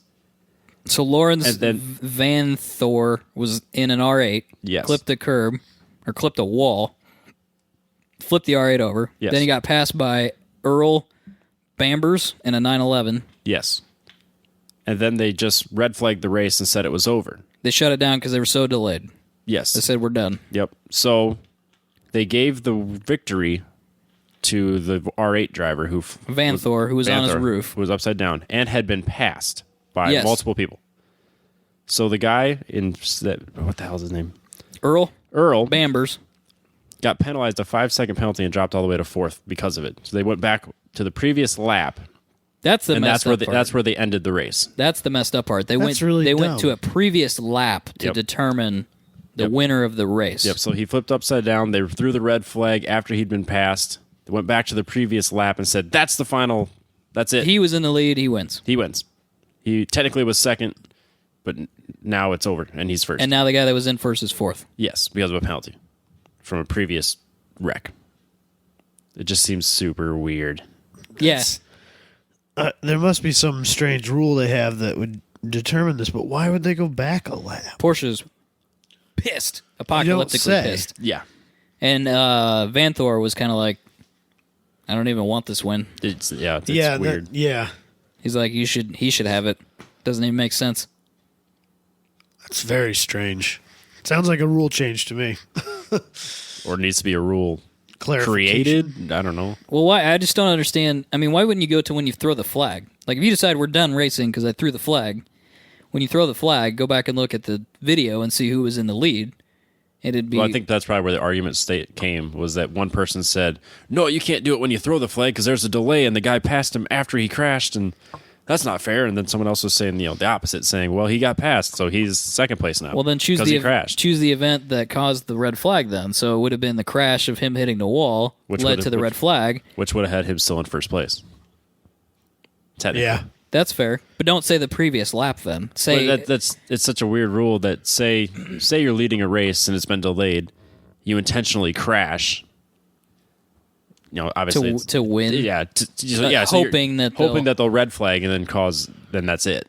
So Lawrence And then- Van Thor was in an R8. Yes. Clipped a curb or clipped a wall. Flipped the R8 over. Yes. Then he got passed by Earl Bambers in a 911. Yes. And then they just red flagged the race and said it was over. They shut it down because they were so delayed. Yes. They said we're done. Yep. So they gave the victory to the R8 driver Van Thor, who was on his Thor, roof. who was upside down and had been passed by Yes. multiple people. So the guy what the hell is his name? Earl Earl Bambers. got penalized a 5-second penalty and dropped all the way to 4th because of it. So they went back to the previous lap, That's the and messed up part. that's where they ended the race. That's the messed up part. They went. really They dumb. went to a previous lap to Yep. determine the winner of the race. Yep. So he flipped upside down. They threw the red flag after he'd been passed. They went back to the previous lap and said, "That's the final. That's it. He was in the lead. He wins. He wins. He technically was second, but now it's over and he's first. And now the guy that was in first is fourth. Yes, because of a penalty from a previous wreck. It just seems super weird. Yeah. There must be some strange rule they have that would determine this, but why would they go back a lap? Porsche's pissed, apocalyptically say. pissed. Yeah. And Vanthor was kind of like, I don't even want this win. It's Yeah, weird. He's like, he should have it. Doesn't even make sense. That's very strange. Sounds like a rule change to me. Or it needs to be a rule Clarification. created. I don't know. Well, why? I just don't understand. I mean, why wouldn't you go to when you throw the flag? Like, if you decide we're done racing because I threw the flag, when you throw the flag, go back and look at the video and see who was in the lead. It'd be. Well, I think that's probably where the argument came, was that one person said, no, you can't do it when you throw the flag because there's a delay and the guy passed him after he crashed and that's not fair. And then someone else was saying, the opposite, saying, well, he got passed, so he's second place now. Well, then choose he crashed. choose the event that caused the red flag then. So it would have been the crash of him hitting the wall led to the red flag. Which would have had him still in first place. Technically. Yeah. That's fair. But don't say the previous lap then. Say It's such a weird rule that say you're leading a race and it's been delayed, you intentionally crash. Obviously to win. Yeah, so hoping that they'll red flag and then that's it.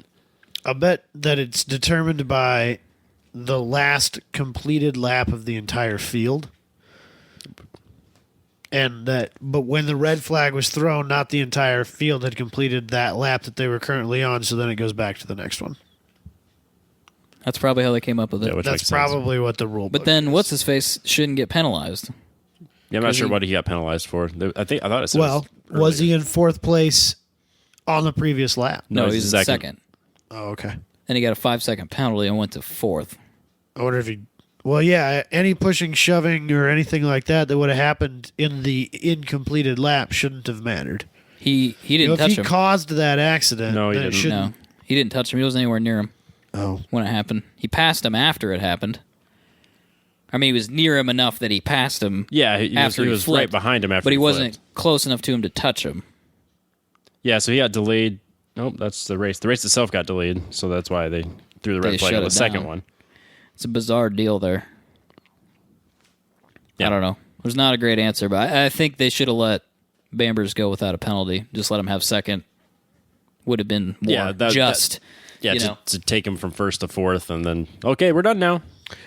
I bet that it's determined by the last completed lap of the entire field. But when the red flag was thrown, not the entire field had completed that lap that they were currently on, so then it goes back to the next one. That's probably how they came up with it. Yeah, which That's makes sense. probably what the rule. But then, what's his face shouldn't get penalized. Yeah, I'm not sure what he got penalized for. I thought it said. Well, was he in fourth place on the previous lap? No, No, he's he's in second. second. Oh, okay. And he got a 5-second penalty and went to fourth. I wonder if he. Well, yeah, any pushing, shoving, or anything like that would have happened in the incompleted lap shouldn't have mattered. He didn't If touch he him. caused that accident, No, he then it didn't. shouldn't. No, he didn't touch him. He wasn't anywhere near him Oh, when it happened. He passed him after it happened. I mean, he was near him enough that he passed him. Yeah, he after was right flipped, behind him after but he flipped. wasn't close enough to him to touch him. Yeah, so he got delayed. Nope, that's the race. The race itself got delayed, so that's why they threw the They red flag shut on the it second down. one. It's a bizarre deal there. Yeah. I don't know. There's not a great answer, but I think they should have let Bambers go without a penalty. Just let him have second. Would have been more just. Yeah, you know. to take him from first to fourth, and then okay, we're done now.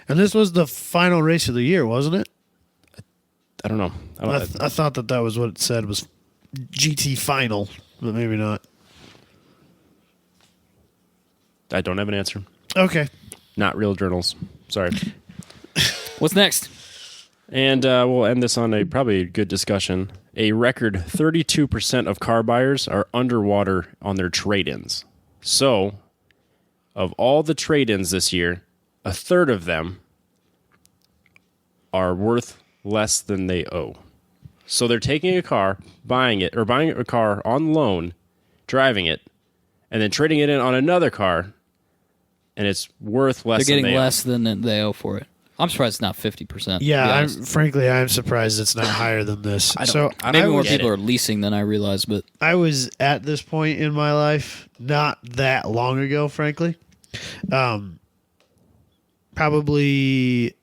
and this was the final race of the year, wasn't it? I don't know. I thought that was what it said was GT final, but maybe not. I don't have an answer. Okay. Not real journals. Sorry. What's next? And we'll end this on a probably good discussion. A record 32% of car buyers are underwater on their trade-ins. So, of all the trade-ins this year, a third of them are worth less than they owe. So they're taking a car, buying a car on loan, driving it, and then trading it in on another car, and it's worth less. They're getting than they less than they owe for it. I'm surprised it's not 50%. Yeah, I'm honest. surprised it's not higher than this. Maybe more get people it. are leasing than I realize, but I was at this point in my life not that long ago, frankly. Probably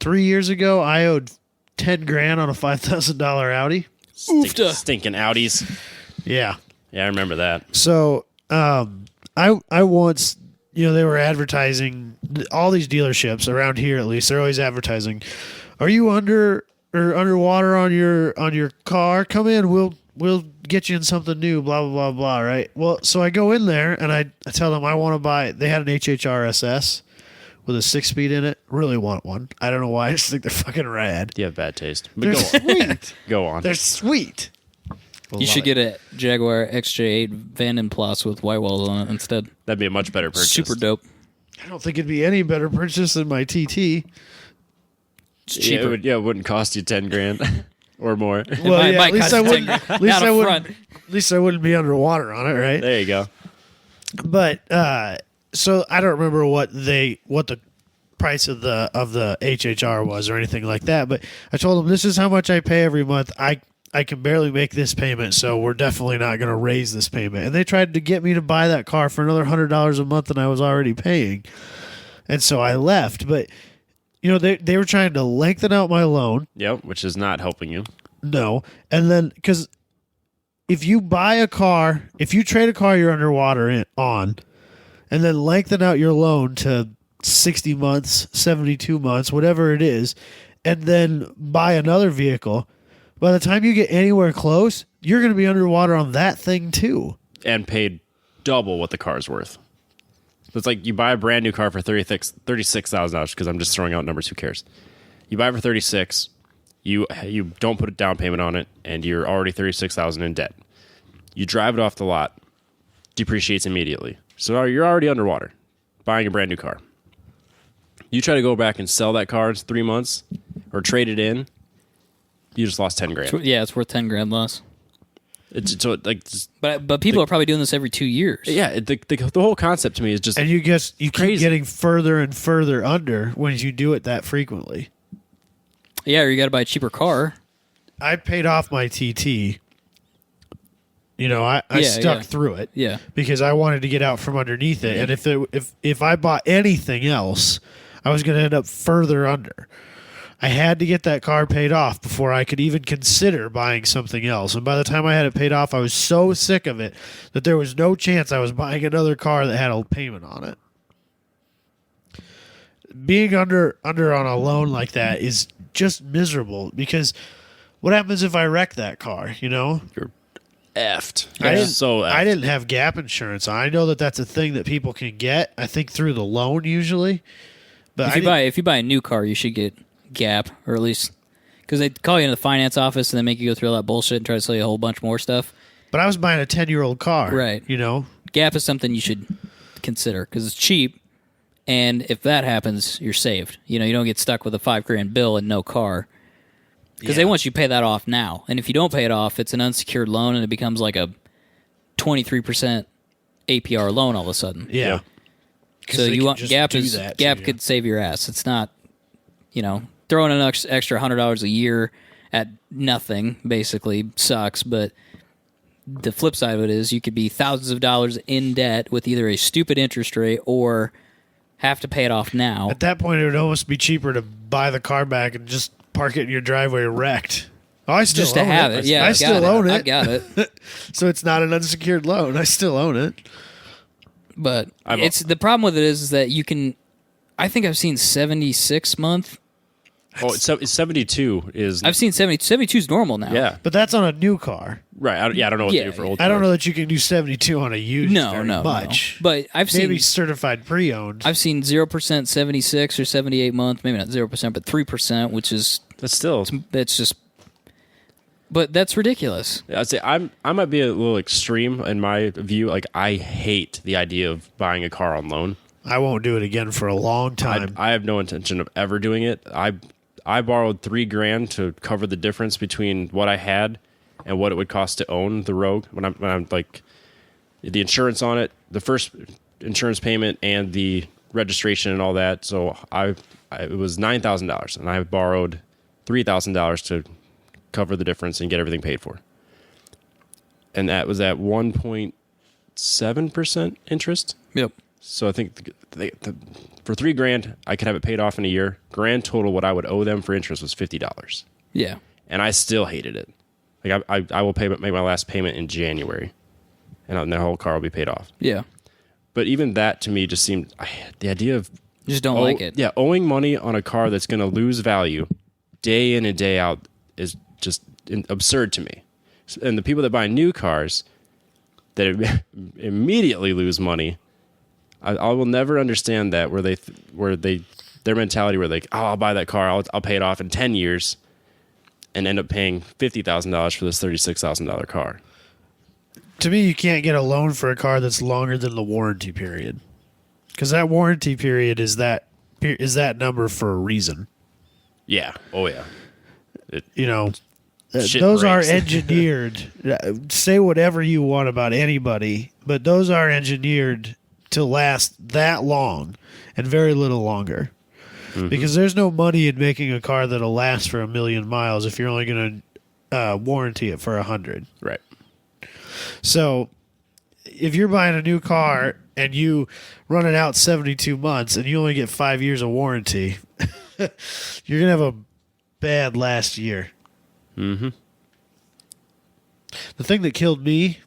3 years ago, I owed $10,000 on a $5,000 Audi. Oofta. Stinking Audis. Yeah. Yeah, I remember that. So, I once, they were advertising all these dealerships around here. At least they're always advertising. Are you underwater on your car? Come in. We'll get you in something new. Blah blah blah blah. Right. Well, so I go in there and I tell them I want to buy. They had an HHR SS with a 6-speed in it. Really want one. I don't know why. I just think they're fucking rad. You have bad taste. But They're go on. sweet. Go on. They're sweet. you should get a Jaguar XJ8 Van Plus with white walls on it instead. That'd be a much better purchase. Super dope. I don't think it'd be any better purchase than my TT. It's Yeah, cheaper. it wouldn't cost you $10,000 or more. Well, might- yeah, might at least cost I you wouldn't. 10 At least down I up wouldn't. front. At least I wouldn't be underwater on it, right? There you go. But so I don't remember what the price of the HHR was or anything like that. But I told them this is how much I pay every month. I can barely make this payment, so we're definitely not going to raise this payment. And they tried to get me to buy that car for another $100 a month than I was already paying, and so I left. But they were trying to lengthen out my loan. Yep, which is not helping you. No, and then because if you buy a car, if you trade a car you're underwater on, and then lengthen out your loan to 60 months, 72 months, whatever it is, and then buy another vehicle, by the time you get anywhere close, you're going to be underwater on that thing too. And paid double what the car is worth. So it's like you buy a brand new car for $36,000 because I'm just throwing out numbers. Who cares? You buy it for 36. You don't put a down payment on it, and you're already 36,000 in debt. You drive it off the lot, depreciates immediately. So you're already underwater, buying a brand new car. You try to go back and sell that car in 3 months, or trade it in. You just lost $10,000. Yeah, it's worth $10,000 loss. But people are probably doing this every 2 years. Yeah, the whole concept to me is just, And you keep crazy. getting further and further under when you do it that frequently. Yeah, or you got to buy a cheaper car. I paid off my TT. You know, I stuck through it. Yeah. Because I wanted to get out from underneath it, and if I bought anything else, I was going to end up further under. I had to get that car paid off before I could even consider buying something else. And by the time I had it paid off, I was so sick of it that there was no chance I was buying another car that had a payment on it. Being under on a loan like that is just miserable, because what happens if I wreck that car, you know? you're effed. I You're didn't, so effed. I didn't have gap insurance. I know that that's a thing that people can get, I think, through the loan usually. But If you buy a new car, you should get Gap, or at least because they call you into the finance office and they make you go through all that bullshit and try to sell you a whole bunch more stuff. But I was buying a 10-year-old car, Right. You know, Gap is something you should consider because it's cheap, and if that happens, you're saved. You know, you don't get stuck with a $5,000 bill and no car because they want you to pay that off now. And if you don't pay it off, it's an unsecured loan and it becomes like a 23% APR loan all of a sudden. Yeah. So you want Gap could save your ass. It's not, you know, throwing an extra $100 a year at nothing basically sucks, but the flip side of it is you could be thousands of dollars in debt with either a stupid interest rate or have to pay it off now. At that point, it would almost be cheaper to buy the car back and just park it in your driveway wrecked. Oh, I still Just to own have it. it. Yeah, I still own it. I got it. So it's not an unsecured loan. I still own it. But the problem with it is that you can, I think I've seen 76 month. Oh, it's 72 is... I've seen 72 is normal now. Yeah. But that's on a new car. Right. I don't know what to do for old I don't cars. know that you can do 72 on a used very much. No. But I've seen... Maybe certified pre-owned. I've seen 0% 76 or 78 month, maybe not 0%, but 3%, which is... That's still... That's just... But that's ridiculous. I'd say I might be a little extreme in my view. Like, I hate the idea of buying a car on loan. I won't do it again for a long time. I have no intention of ever doing it. I borrowed $3,000 to cover the difference between what I had and what it would cost to own the Rogue. When I'm like the insurance on it, the first insurance payment and the registration and all that. So it was $9,000, and I borrowed $3,000 to cover the difference and get everything paid for. And that was at 1.7% interest. Yep. So I think for $3,000, I could have it paid off in a year. Grand total, what I would owe them for interest was $50. Yeah. And I still hated it. Like I will make my last payment in January, and the whole car will be paid off. Yeah. But even that to me just seemed the idea of You just don't like it. Yeah, owing money on a car that's going to lose value day in and day out is just absurd to me. And the people that buy new cars that immediately lose money. I will never understand that their mentality where I'll buy that car, I'll pay it off in 10 years and end up paying $50,000 for this $36,000 car. To me, you can't get a loan for a car that's longer than the warranty period, because that warranty period is that number for a reason. Yeah. Oh yeah. Those are engineered. Say whatever you want about anybody, but those are engineered to last that long and very little longer. Mm-hmm. Because there's no money in making a car that'll last for 1,000,000 miles if you're only going to warranty it for 100. Right. So if you're buying a new car and you run it out 72 months and you only get 5 years of warranty, you're going to have a bad last year. Mm-hmm. The thing that killed me,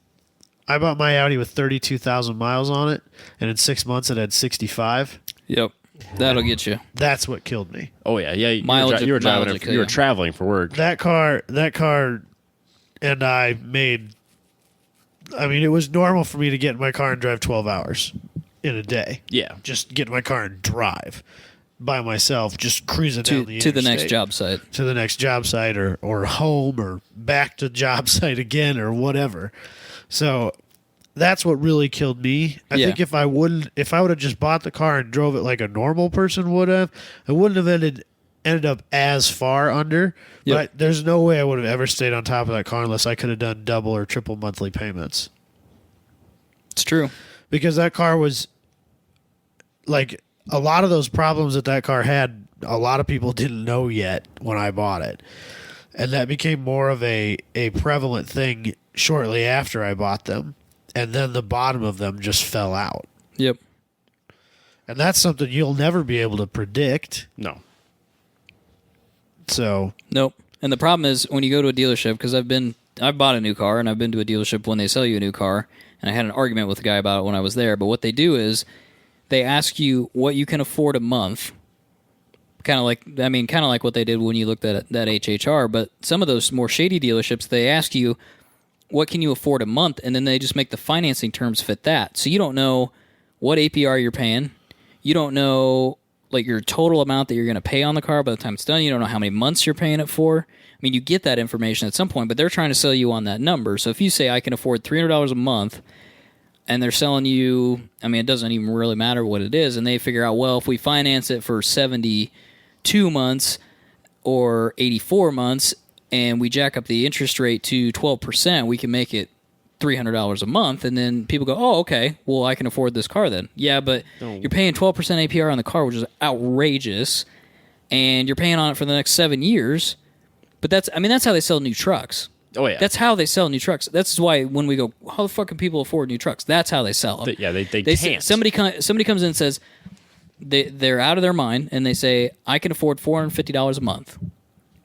I bought my Audi with 32,000 miles on it, and in 6 months it had 65. Yep. That'll get you. That's what killed me. Oh yeah, yeah. You Mileage- were driving. mileage You were yeah. traveling for work. That car, and I made. I mean, it was normal for me to get in my car and drive 12 hours in a day. Yeah. Just get in my car and drive by myself, just cruising down the To the next interstate. job site. To the next job site, or home, or back to job site again, or whatever. So that's what really killed me. I Yeah. think if I would have just bought the car and drove it like a normal person would have, I wouldn't have ended up as far under. Yep. But there's no way I would have ever stayed on top of that car unless I could have done double or triple monthly payments. It's true. Because that car was like a lot of those problems that car had, a lot of people didn't know yet when I bought it. And that became more of a prevalent thing shortly after I bought them. And then the bottom of them just fell out. Yep. And that's something you'll never be able to predict. No. So, Nope. And the problem is when you go to a dealership, because I've bought a new car and I've been to a dealership when they sell you a new car, and I had an argument with the guy about it when I was there. But what they do is they ask you what you can afford a month. Kind of like what they did when you looked at that HHR. But some of those more shady dealerships, they ask you what can you afford a month, and then they just make the financing terms fit that. So you don't know what APR you're paying. You don't know like your total amount that you're going to pay on the car by the time it's done. You don't know how many months you're paying it for. I mean, you get that information at some point, but they're trying to sell you on that number. So if you say I can afford $300 a month, and they're selling you, I mean, it doesn't even really matter what it is, and they figure out, well, if we finance it for 72 months or 84 months, and we jack up the interest rate to 12%, we can make it $300 a month. And then people go, oh, okay, well, I can afford this car then. Yeah, but you're paying 12% APR on the car, which is outrageous, and you're paying on it for the next 7 years. But that's how they sell new trucks. Oh yeah. That's how they sell new trucks. That's why when we go, how the fuck can people afford new trucks? That's how they sell them. They can't. Somebody comes in and says they're out of their mind, and they say, I can afford $450 a month.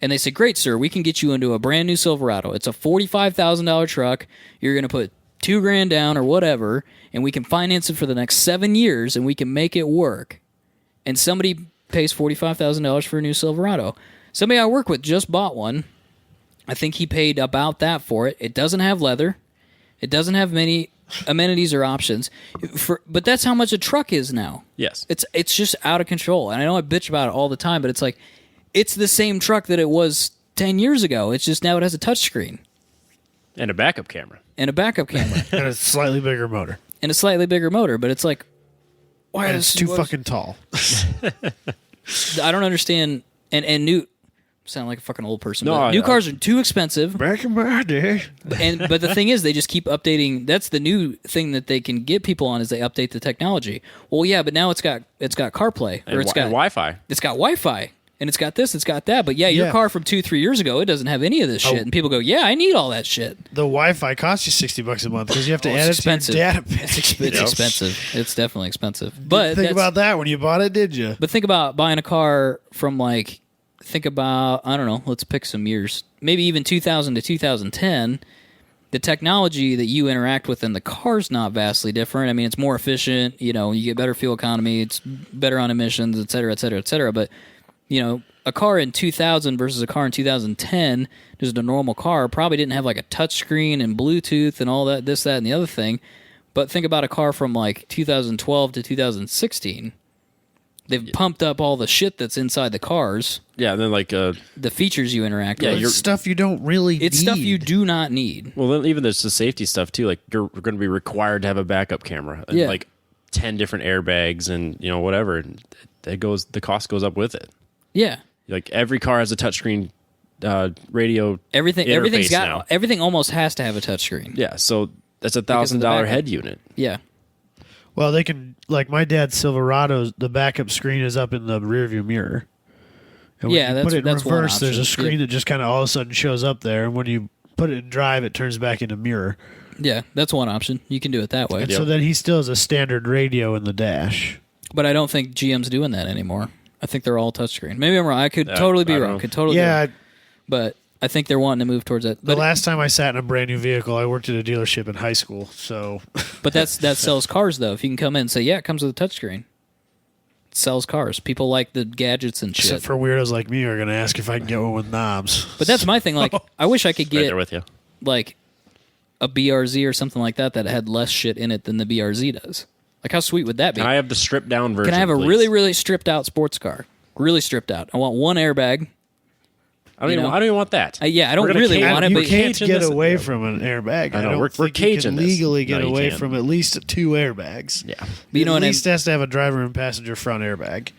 And they say, great, sir, we can get you into a brand new Silverado. It's a $45,000 truck. You're going to put $2,000 down or whatever, and we can finance it for the next 7 years, and we can make it work. And somebody pays $45,000 for a new Silverado. Somebody I work with just bought one. I think he paid about that for it. It doesn't have leather. It doesn't have many amenities or options. But that's how much a truck is now. Yes. It's just out of control. And I know I bitch about it all the time, but it's like, it's the same truck that it was 10 years ago. It's just now it has a touchscreen. And a backup camera. And a backup camera. and a slightly bigger motor. And a slightly bigger motor. But it's like, why And is it's too fucking tall. I don't understand. And new... Sound like a fucking old person. No, but new cars are too expensive. Back in my day. But the thing is, they just keep updating. That's the new thing that they can get people on is they update the technology. Well, yeah, but now it's got CarPlay or it's got Wi-Fi. It's got Wi-Fi and it's got this, it's got that. But yeah, your Yeah. car from 2-3 years ago, it doesn't have any of this shit. And people go, yeah, I need all that shit. The Wi-Fi costs you $60 a month because you have to add it expensive. to your data package. It's expensive. It's definitely expensive. But Think about that when you bought it, did you? But think about buying a car from think about, I don't know, let's pick some years. Maybe even 2000 to 2010. The technology that you interact with in the car's not vastly different. I mean, it's more efficient. You get better fuel economy. It's better on emissions, et cetera, et cetera, et cetera. But, a car in 2000 versus a car in 2010, just a normal car, probably didn't have like a touchscreen and Bluetooth and all that, this, that, and the other thing. But think about a car from 2012 to 2016. They've pumped up all the shit that's inside the cars. Yeah, and then The features you interact with. It's stuff you don't really It's need. stuff you do not need. well, then even there's the safety stuff too. Like you're going to be required to have a backup camera. And Yeah. 10 different airbags and whatever. And the cost goes up with it. Yeah. Like every car has a touchscreen radio. Everything's interface got now. everything almost has to have a touchscreen. Yeah, so that's Because of the $1,000 backup. head unit. Yeah. Well, they can, like my dad's Silverados, the backup screen is up in the rearview mirror. And when Yeah, you put it in that's one reverse, there's a option. screen Yeah. that just kind of all of a sudden shows up there. And when you put it in drive, it turns back into mirror. Yeah, that's one option. You can do it that way. And so then he still has a standard radio in the dash. But I don't think GM's doing that anymore. I think they're all touchscreen. Maybe I'm wrong. I could totally be I don't wrong. know. Could totally be Yeah, wrong. But I think they're wanting to move towards that. The But last time I sat in a brand new vehicle, I worked at a dealership in high school. So but that sells cars though. If you can come in and say, yeah, it comes with a touchscreen. It sells cars. People like the gadgets and shit. except for weirdos like me who are going to ask if I can get one with knobs. But that's my thing. Like, I wish I could Right get there with you. like a BRZ or something like that had less shit in it than the BRZ does. Like, how sweet would that be? Can I have the stripped down version? Can I have a please? really, really stripped out sports car? Really stripped out. I want one airbag. I don't even want that. Yeah, I don't We're gonna really cage- want it, You but can't caging get this- away from an airbag. I know, don't we're think you caging can this. legally get No, you away can't. from at least 2 airbags. Yeah. But you know at what I least has to have a driver and passenger front airbag.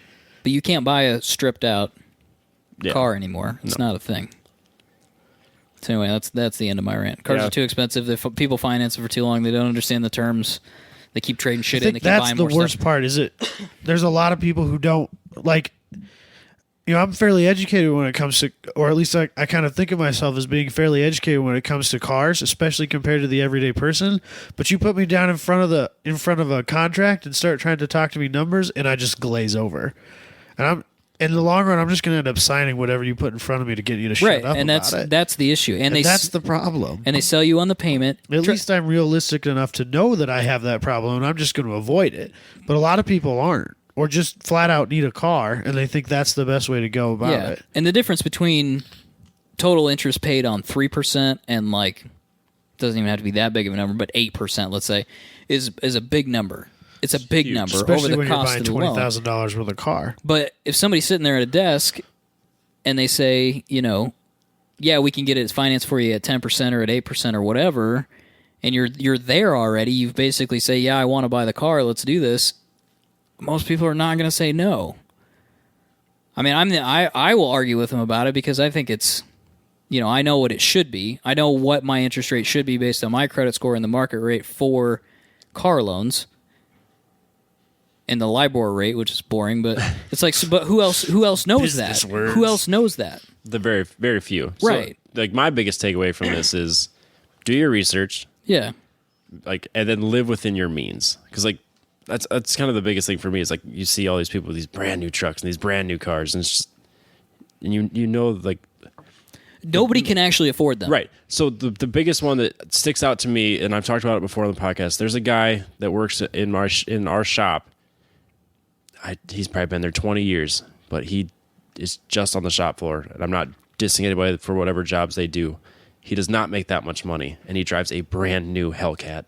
but you can't buy a stripped out Yeah. car anymore. It's not a thing. So anyway, that's the end of my rant. Cars Yeah. are too expensive. People finance them for too long. They don't understand the terms. They keep trading shit I in. They think keep that's buying the more worst stuff. part. Is it? There's a lot of people who don't like. You know, I'm fairly educated when it comes to, or at least I kind of think of myself as being fairly educated when it comes to cars, especially compared to the everyday person. But you put me down in front of a contract and start trying to talk to me numbers, and I just glaze over. And in the long run, I'm just going to end up signing whatever you put in front of me to get you to shut Right, up and about it. that's the issue. And That's the problem. and they sell you on the payment. At least I'm realistic enough to know that I have that problem, and I'm just going to avoid it. But a lot of people aren't, or just flat out need a car, and they think that's the best way to go about it. And the difference between total interest paid on 3% and like doesn't even have to be that big of a number, but 8%, let's say, is a big number. It's a big number Especially over the when you're cost buying of the loan. $20,000 worth of car. But if somebody's sitting there at a desk and they say, you know, yeah, we can get it financed for you at 10% or at 8% or whatever, and you're there already, you've basically say, yeah, I want to buy the car, let's do this. Most people are not going to say no. I mean, I will argue with them about it because I think it's, you know, I know what it should be. I know what my interest rate should be based on my credit score and the market rate for car loans. And the LIBOR rate, which is boring, but it's like, but who else knows Business that? words. Who else knows that? The very, very few. Right. So, like, my biggest takeaway from this is do your research, Yeah. like, and then live within your means. Because, like, that's kind of the biggest thing for me is, like, you see all these people with these brand new trucks and these brand new cars, and it's just, and you know, like, Nobody can actually afford them. right. So the biggest one that sticks out to me, and I've talked about it before on the podcast, there's a guy that works in our shop. He's probably been there 20 years, but he is just on the shop floor. And I'm not dissing anybody for whatever jobs they do. He does not make that much money, and he drives a brand new Hellcat.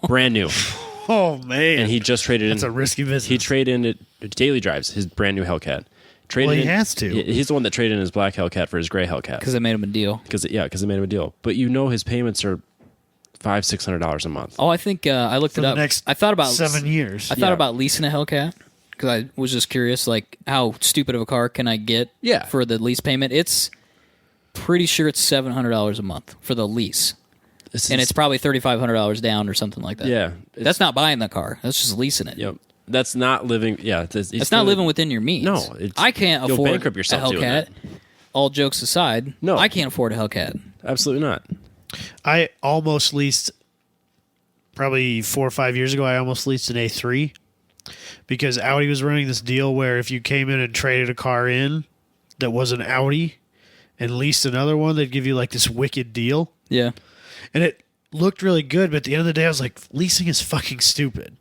Brand new. Oh, man. And he just traded That's in. a risky business. He traded in it. Daily drives his brand new Hellcat. Traded Well, he in- has to. He's the one that traded in his black Hellcat for his gray Hellcat. Because I made him a deal. Because they made him a deal. But you know his payments are $500-$600 a month. Oh, I think I looked For it the up. next I thought about 7 years. I thought Yeah. about leasing a Hellcat because I was just curious, like, how stupid of a car can I get Yeah. for the lease payment? It's pretty sure it's $700 a month for the lease. And it's probably $3,500 down or something like that. Yeah. That's not buying the car. That's just leasing it. Yep. That's not living. Yeah. It's not living within your means. No, it's- I can't you'll afford bankrupt yourself a doing Hellcat. that. All jokes aside, No. I can't afford a Hellcat. Absolutely not. I almost leased, probably 4 or 5 years ago, I almost leased an A3 because Audi was running this deal where if you came in and traded a car in that was an Audi and leased another one, they'd give you like this wicked deal. Yeah. And it looked really good, but at the end of the day, I was like, leasing is fucking stupid.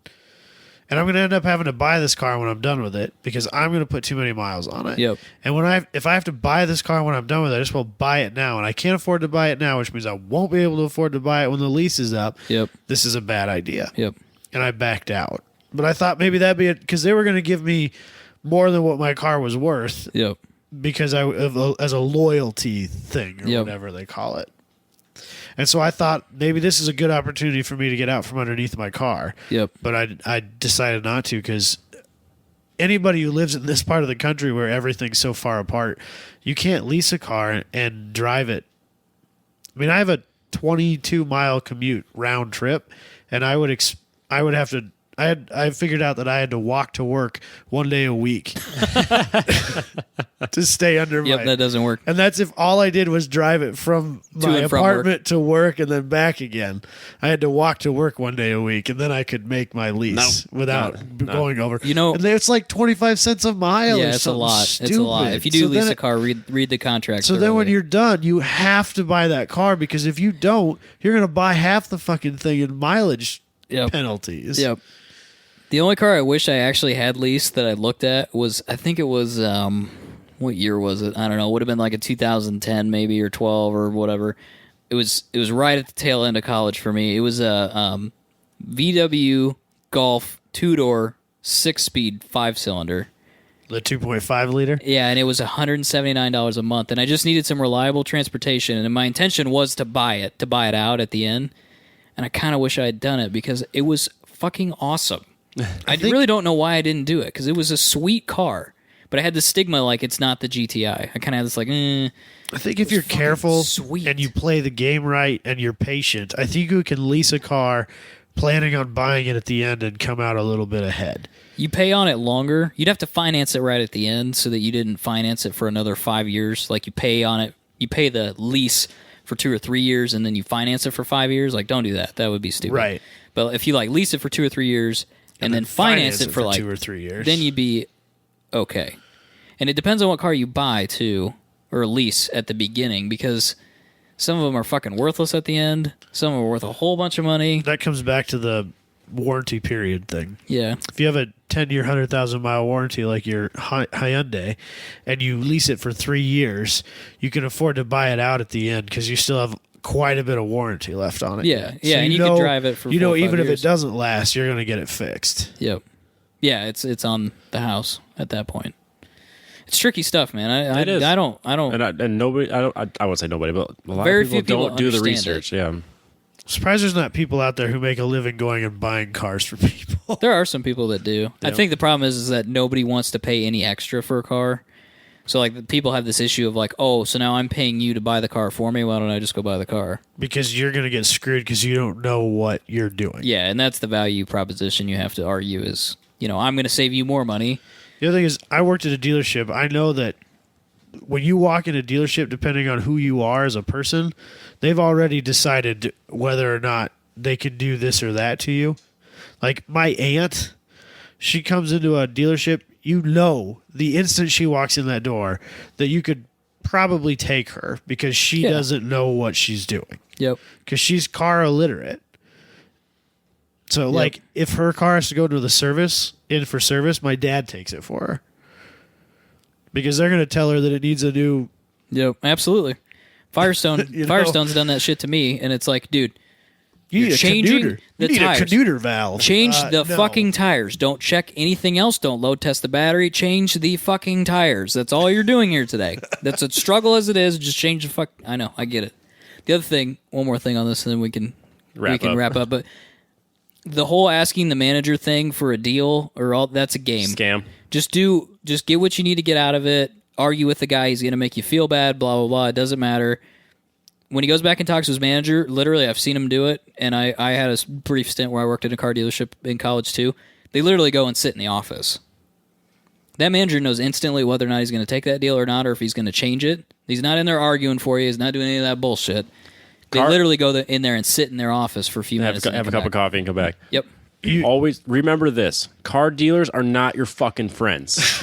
And I'm going to end up having to buy this car when I'm done with it because I'm going to put too many miles on it. Yep. And if I have to buy this car when I'm done with it, I just will buy it now. And I can't afford to buy it now, which means I won't be able to afford to buy it when the lease is up. Yep. This is a bad idea. Yep. And I backed out. But I thought maybe that'd be it because they were going to give me more than what my car was worth Yep. because as a loyalty thing or Yep. whatever they call it. And so I thought maybe this is a good opportunity for me to get out from underneath my car. Yep. But I decided not to because anybody who lives in this part of the country where everything's so far apart, you can't lease a car and drive it. I mean, I have a 22-mile commute round trip, and I would have to I figured out that I had to walk to work one day a week to stay under Yep, my. that doesn't work. And that's if all I did was drive it from my and from apartment to work and then back again. I had to walk to work one day a week, and then I could make my lease without going over. You know, and it's like 25 cents a mile. Yeah, or it's a something lot. Stupid. It's a lot. If you do So lease then a car, read the contract. So then when thoroughly. you're done, you have to buy that car, because if you don't, you're going to buy half the fucking thing in mileage penalties. Yep. The only car I wish I actually had leased that I looked at was, I think it was, what year was it? I don't know. It would have been like a 2010 maybe, or 12 or whatever. It was right at the tail end of college for me. It was a VW Golf 2-door 6-speed 5-cylinder. The 2.5 liter. Yeah, and it was $179 a month, and I just needed some reliable transportation, and my intention was to buy it out at the end, and I kind of wish I had done it because it was fucking awesome. I really don't know why I didn't do it, because it was a sweet car, but I had the stigma like it's not the GTI. I kind of had this like, I think if you're careful sweet. and you play the game right and you're patient, I think you can lease a car planning on buying it at the end and come out a little bit ahead. You pay on it longer. You'd have to finance it right at the end so that you didn't finance it for another 5 years. Like you pay on it, you pay the lease for 2 or 3 years and then you finance it for 5 years. Like, don't do that. That would be stupid. Right. But if you like lease it for 2 or 3 years and then finance it for like 2 or 3 years, then you'd be okay. And it depends on what car you buy too, or lease at the beginning, because some of them are fucking worthless at the end. Some are worth a whole bunch of money. that comes back to the warranty period thing. Yeah. If you have a 10-year, 100,000-mile warranty like your Hyundai, and you lease it for 3 years, you can afford to buy it out at the end because you still have quite a bit of warranty left on it. Yeah, yeah, and you can drive it for 4 or 5 even if years. it doesn't last, you're going to get it fixed. Yep. Yeah, it's on the house at that point. It's tricky stuff, man. It is. I don't. And nobody, I would say nobody, but a lot Very of few people people don't do the understand research. Yeah. Surprised there's not people out there who make a living going and buying cars for people. There are some people that do. I think the problem is that nobody wants to pay any extra for a car. So like people have this issue of like, oh, so now I'm paying you to buy the car for me. Why don't I just go buy the car? Because you're going to get screwed because you don't know what you're doing. Yeah, and that's the value proposition you have to argue is, I'm going to save you more money. The other thing is, I worked at a dealership. I know that when you walk in a dealership, depending on who you are as a person, they've already decided whether or not they can do this or that to you. Like my aunt, she comes into a dealership, the instant she walks in that door that you could probably take her because she doesn't know what she's doing. Yep. Because she's car illiterate. So, like, if her car has to go to the service, my dad takes it for her. Because they're going to tell her that it needs a new... Yep, absolutely. Firestone's done that shit to me, and it's like, dude, you're changing the tires. a canuter valve. Change the no. fucking tires. Don't check anything else. Don't load test the battery. Change the fucking tires. That's all you're doing here today. That's a struggle as it is. Just change the fuck... I know, I get it. The other thing, one more thing on this, and then we can wrap up, but... The whole asking the manager thing for a deal that's a game. Scam. Just get what you need to get out of it. Argue with the guy. He's going to make you feel bad, blah, blah, blah. It doesn't matter. When he goes back and talks to his manager, literally, I've seen him do it. And I had a brief stint where I worked at a car dealership in college too. They literally go and sit in the office. That manager knows instantly whether or not he's going to take that deal or not, or if he's going to change it. He's not in there arguing for you. He's not doing any of that bullshit. They literally go in there and sit in their office for a few minutes. Have a cup of coffee and come back. Yep. Always remember this. Car dealers are not your fucking friends.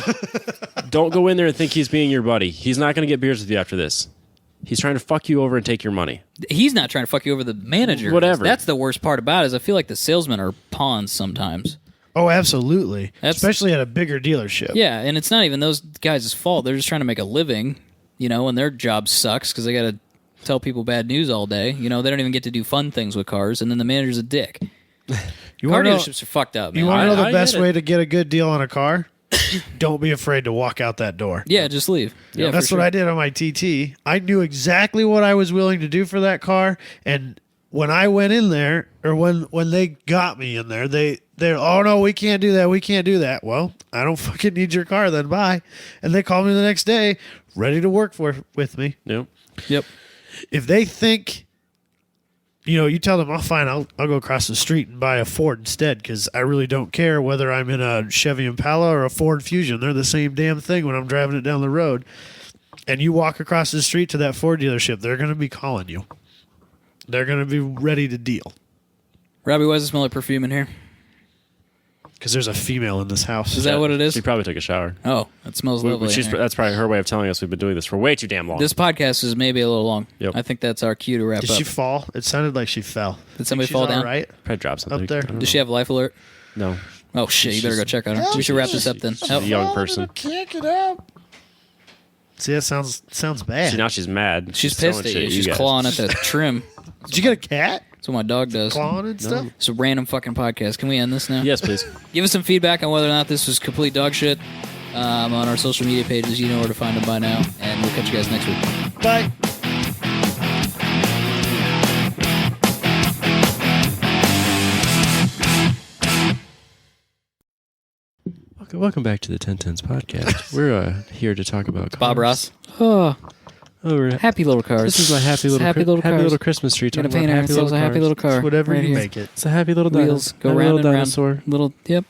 Don't go in there and think he's being your buddy. He's not going to get beers with you after this. He's trying to fuck you over and take your money. He's not trying to fuck you over. The manager. Whatever. That's the worst part about it, is I feel like the salesmen are pawns sometimes. Oh, absolutely. Especially at a bigger dealership. Yeah, and it's not even those guys' fault. They're just trying to make a living, and their job sucks because they got to tell people bad news all day. They don't even get to do fun things with cars, and then the manager's a dick. Car dealerships are fucked up, man. You want to know the best way to get a good deal on a car? Don't be afraid to walk out that door. Yeah, just leave. Yeah, that's what I did on my TT. I knew exactly what I was willing to do for that car, and when I went in there, or when they got me in there, they're, oh no, we can't do that. Well, I don't fucking need your car then, bye. And they called me the next day, ready to work with me. Yep. Yep. If they think you tell them, "Oh, fine, I'll go across the street and buy a Ford instead because I really don't care whether I'm in a Chevy Impala or a Ford Fusion. They're the same damn thing when I'm driving it down the road." And you walk across the street to that Ford dealership, they're going to be calling you. They're going to be ready to deal. Robbie, why does it smell like perfume in here? Because there's a female in this house. Is that what it is? She probably took a shower. Oh, it smells lovely. in here. That's probably her way of telling us we've been doing this for way too damn long. This podcast is maybe a little long. Yep. I think that's our cue to wrap Did up. she fall? It sounded like she fell. Did somebody She's fall all down? right? Probably dropped something. Up there. I don't Does know. she have life alert? No. Oh, shit. You better go check on her. We should wrap this up then. She's Oh. a young person. Can't get up. See, that sounds bad. Now she's mad. She's throwing pissed at shit you. at She's guys. clawing at the trim. Did you get a cat? That's what my dog does. Clawing and stuff? It's a random fucking podcast. Can we end this now? Yes, please. Give us some feedback on whether or not this was complete dog shit on our social media pages. You know where to find them by now. And we'll catch you guys next week. Bye. Welcome back to the 1010s podcast. We're here to talk about cars. Bob Ross. Oh, we're happy little cars. This is my happy little cars. Christmas tree. We're gonna talking paint about ourselves a happy little car. Whatever right you here. make it. It's a happy little Wheels go happy round little and round. dinosaur. Little, yep.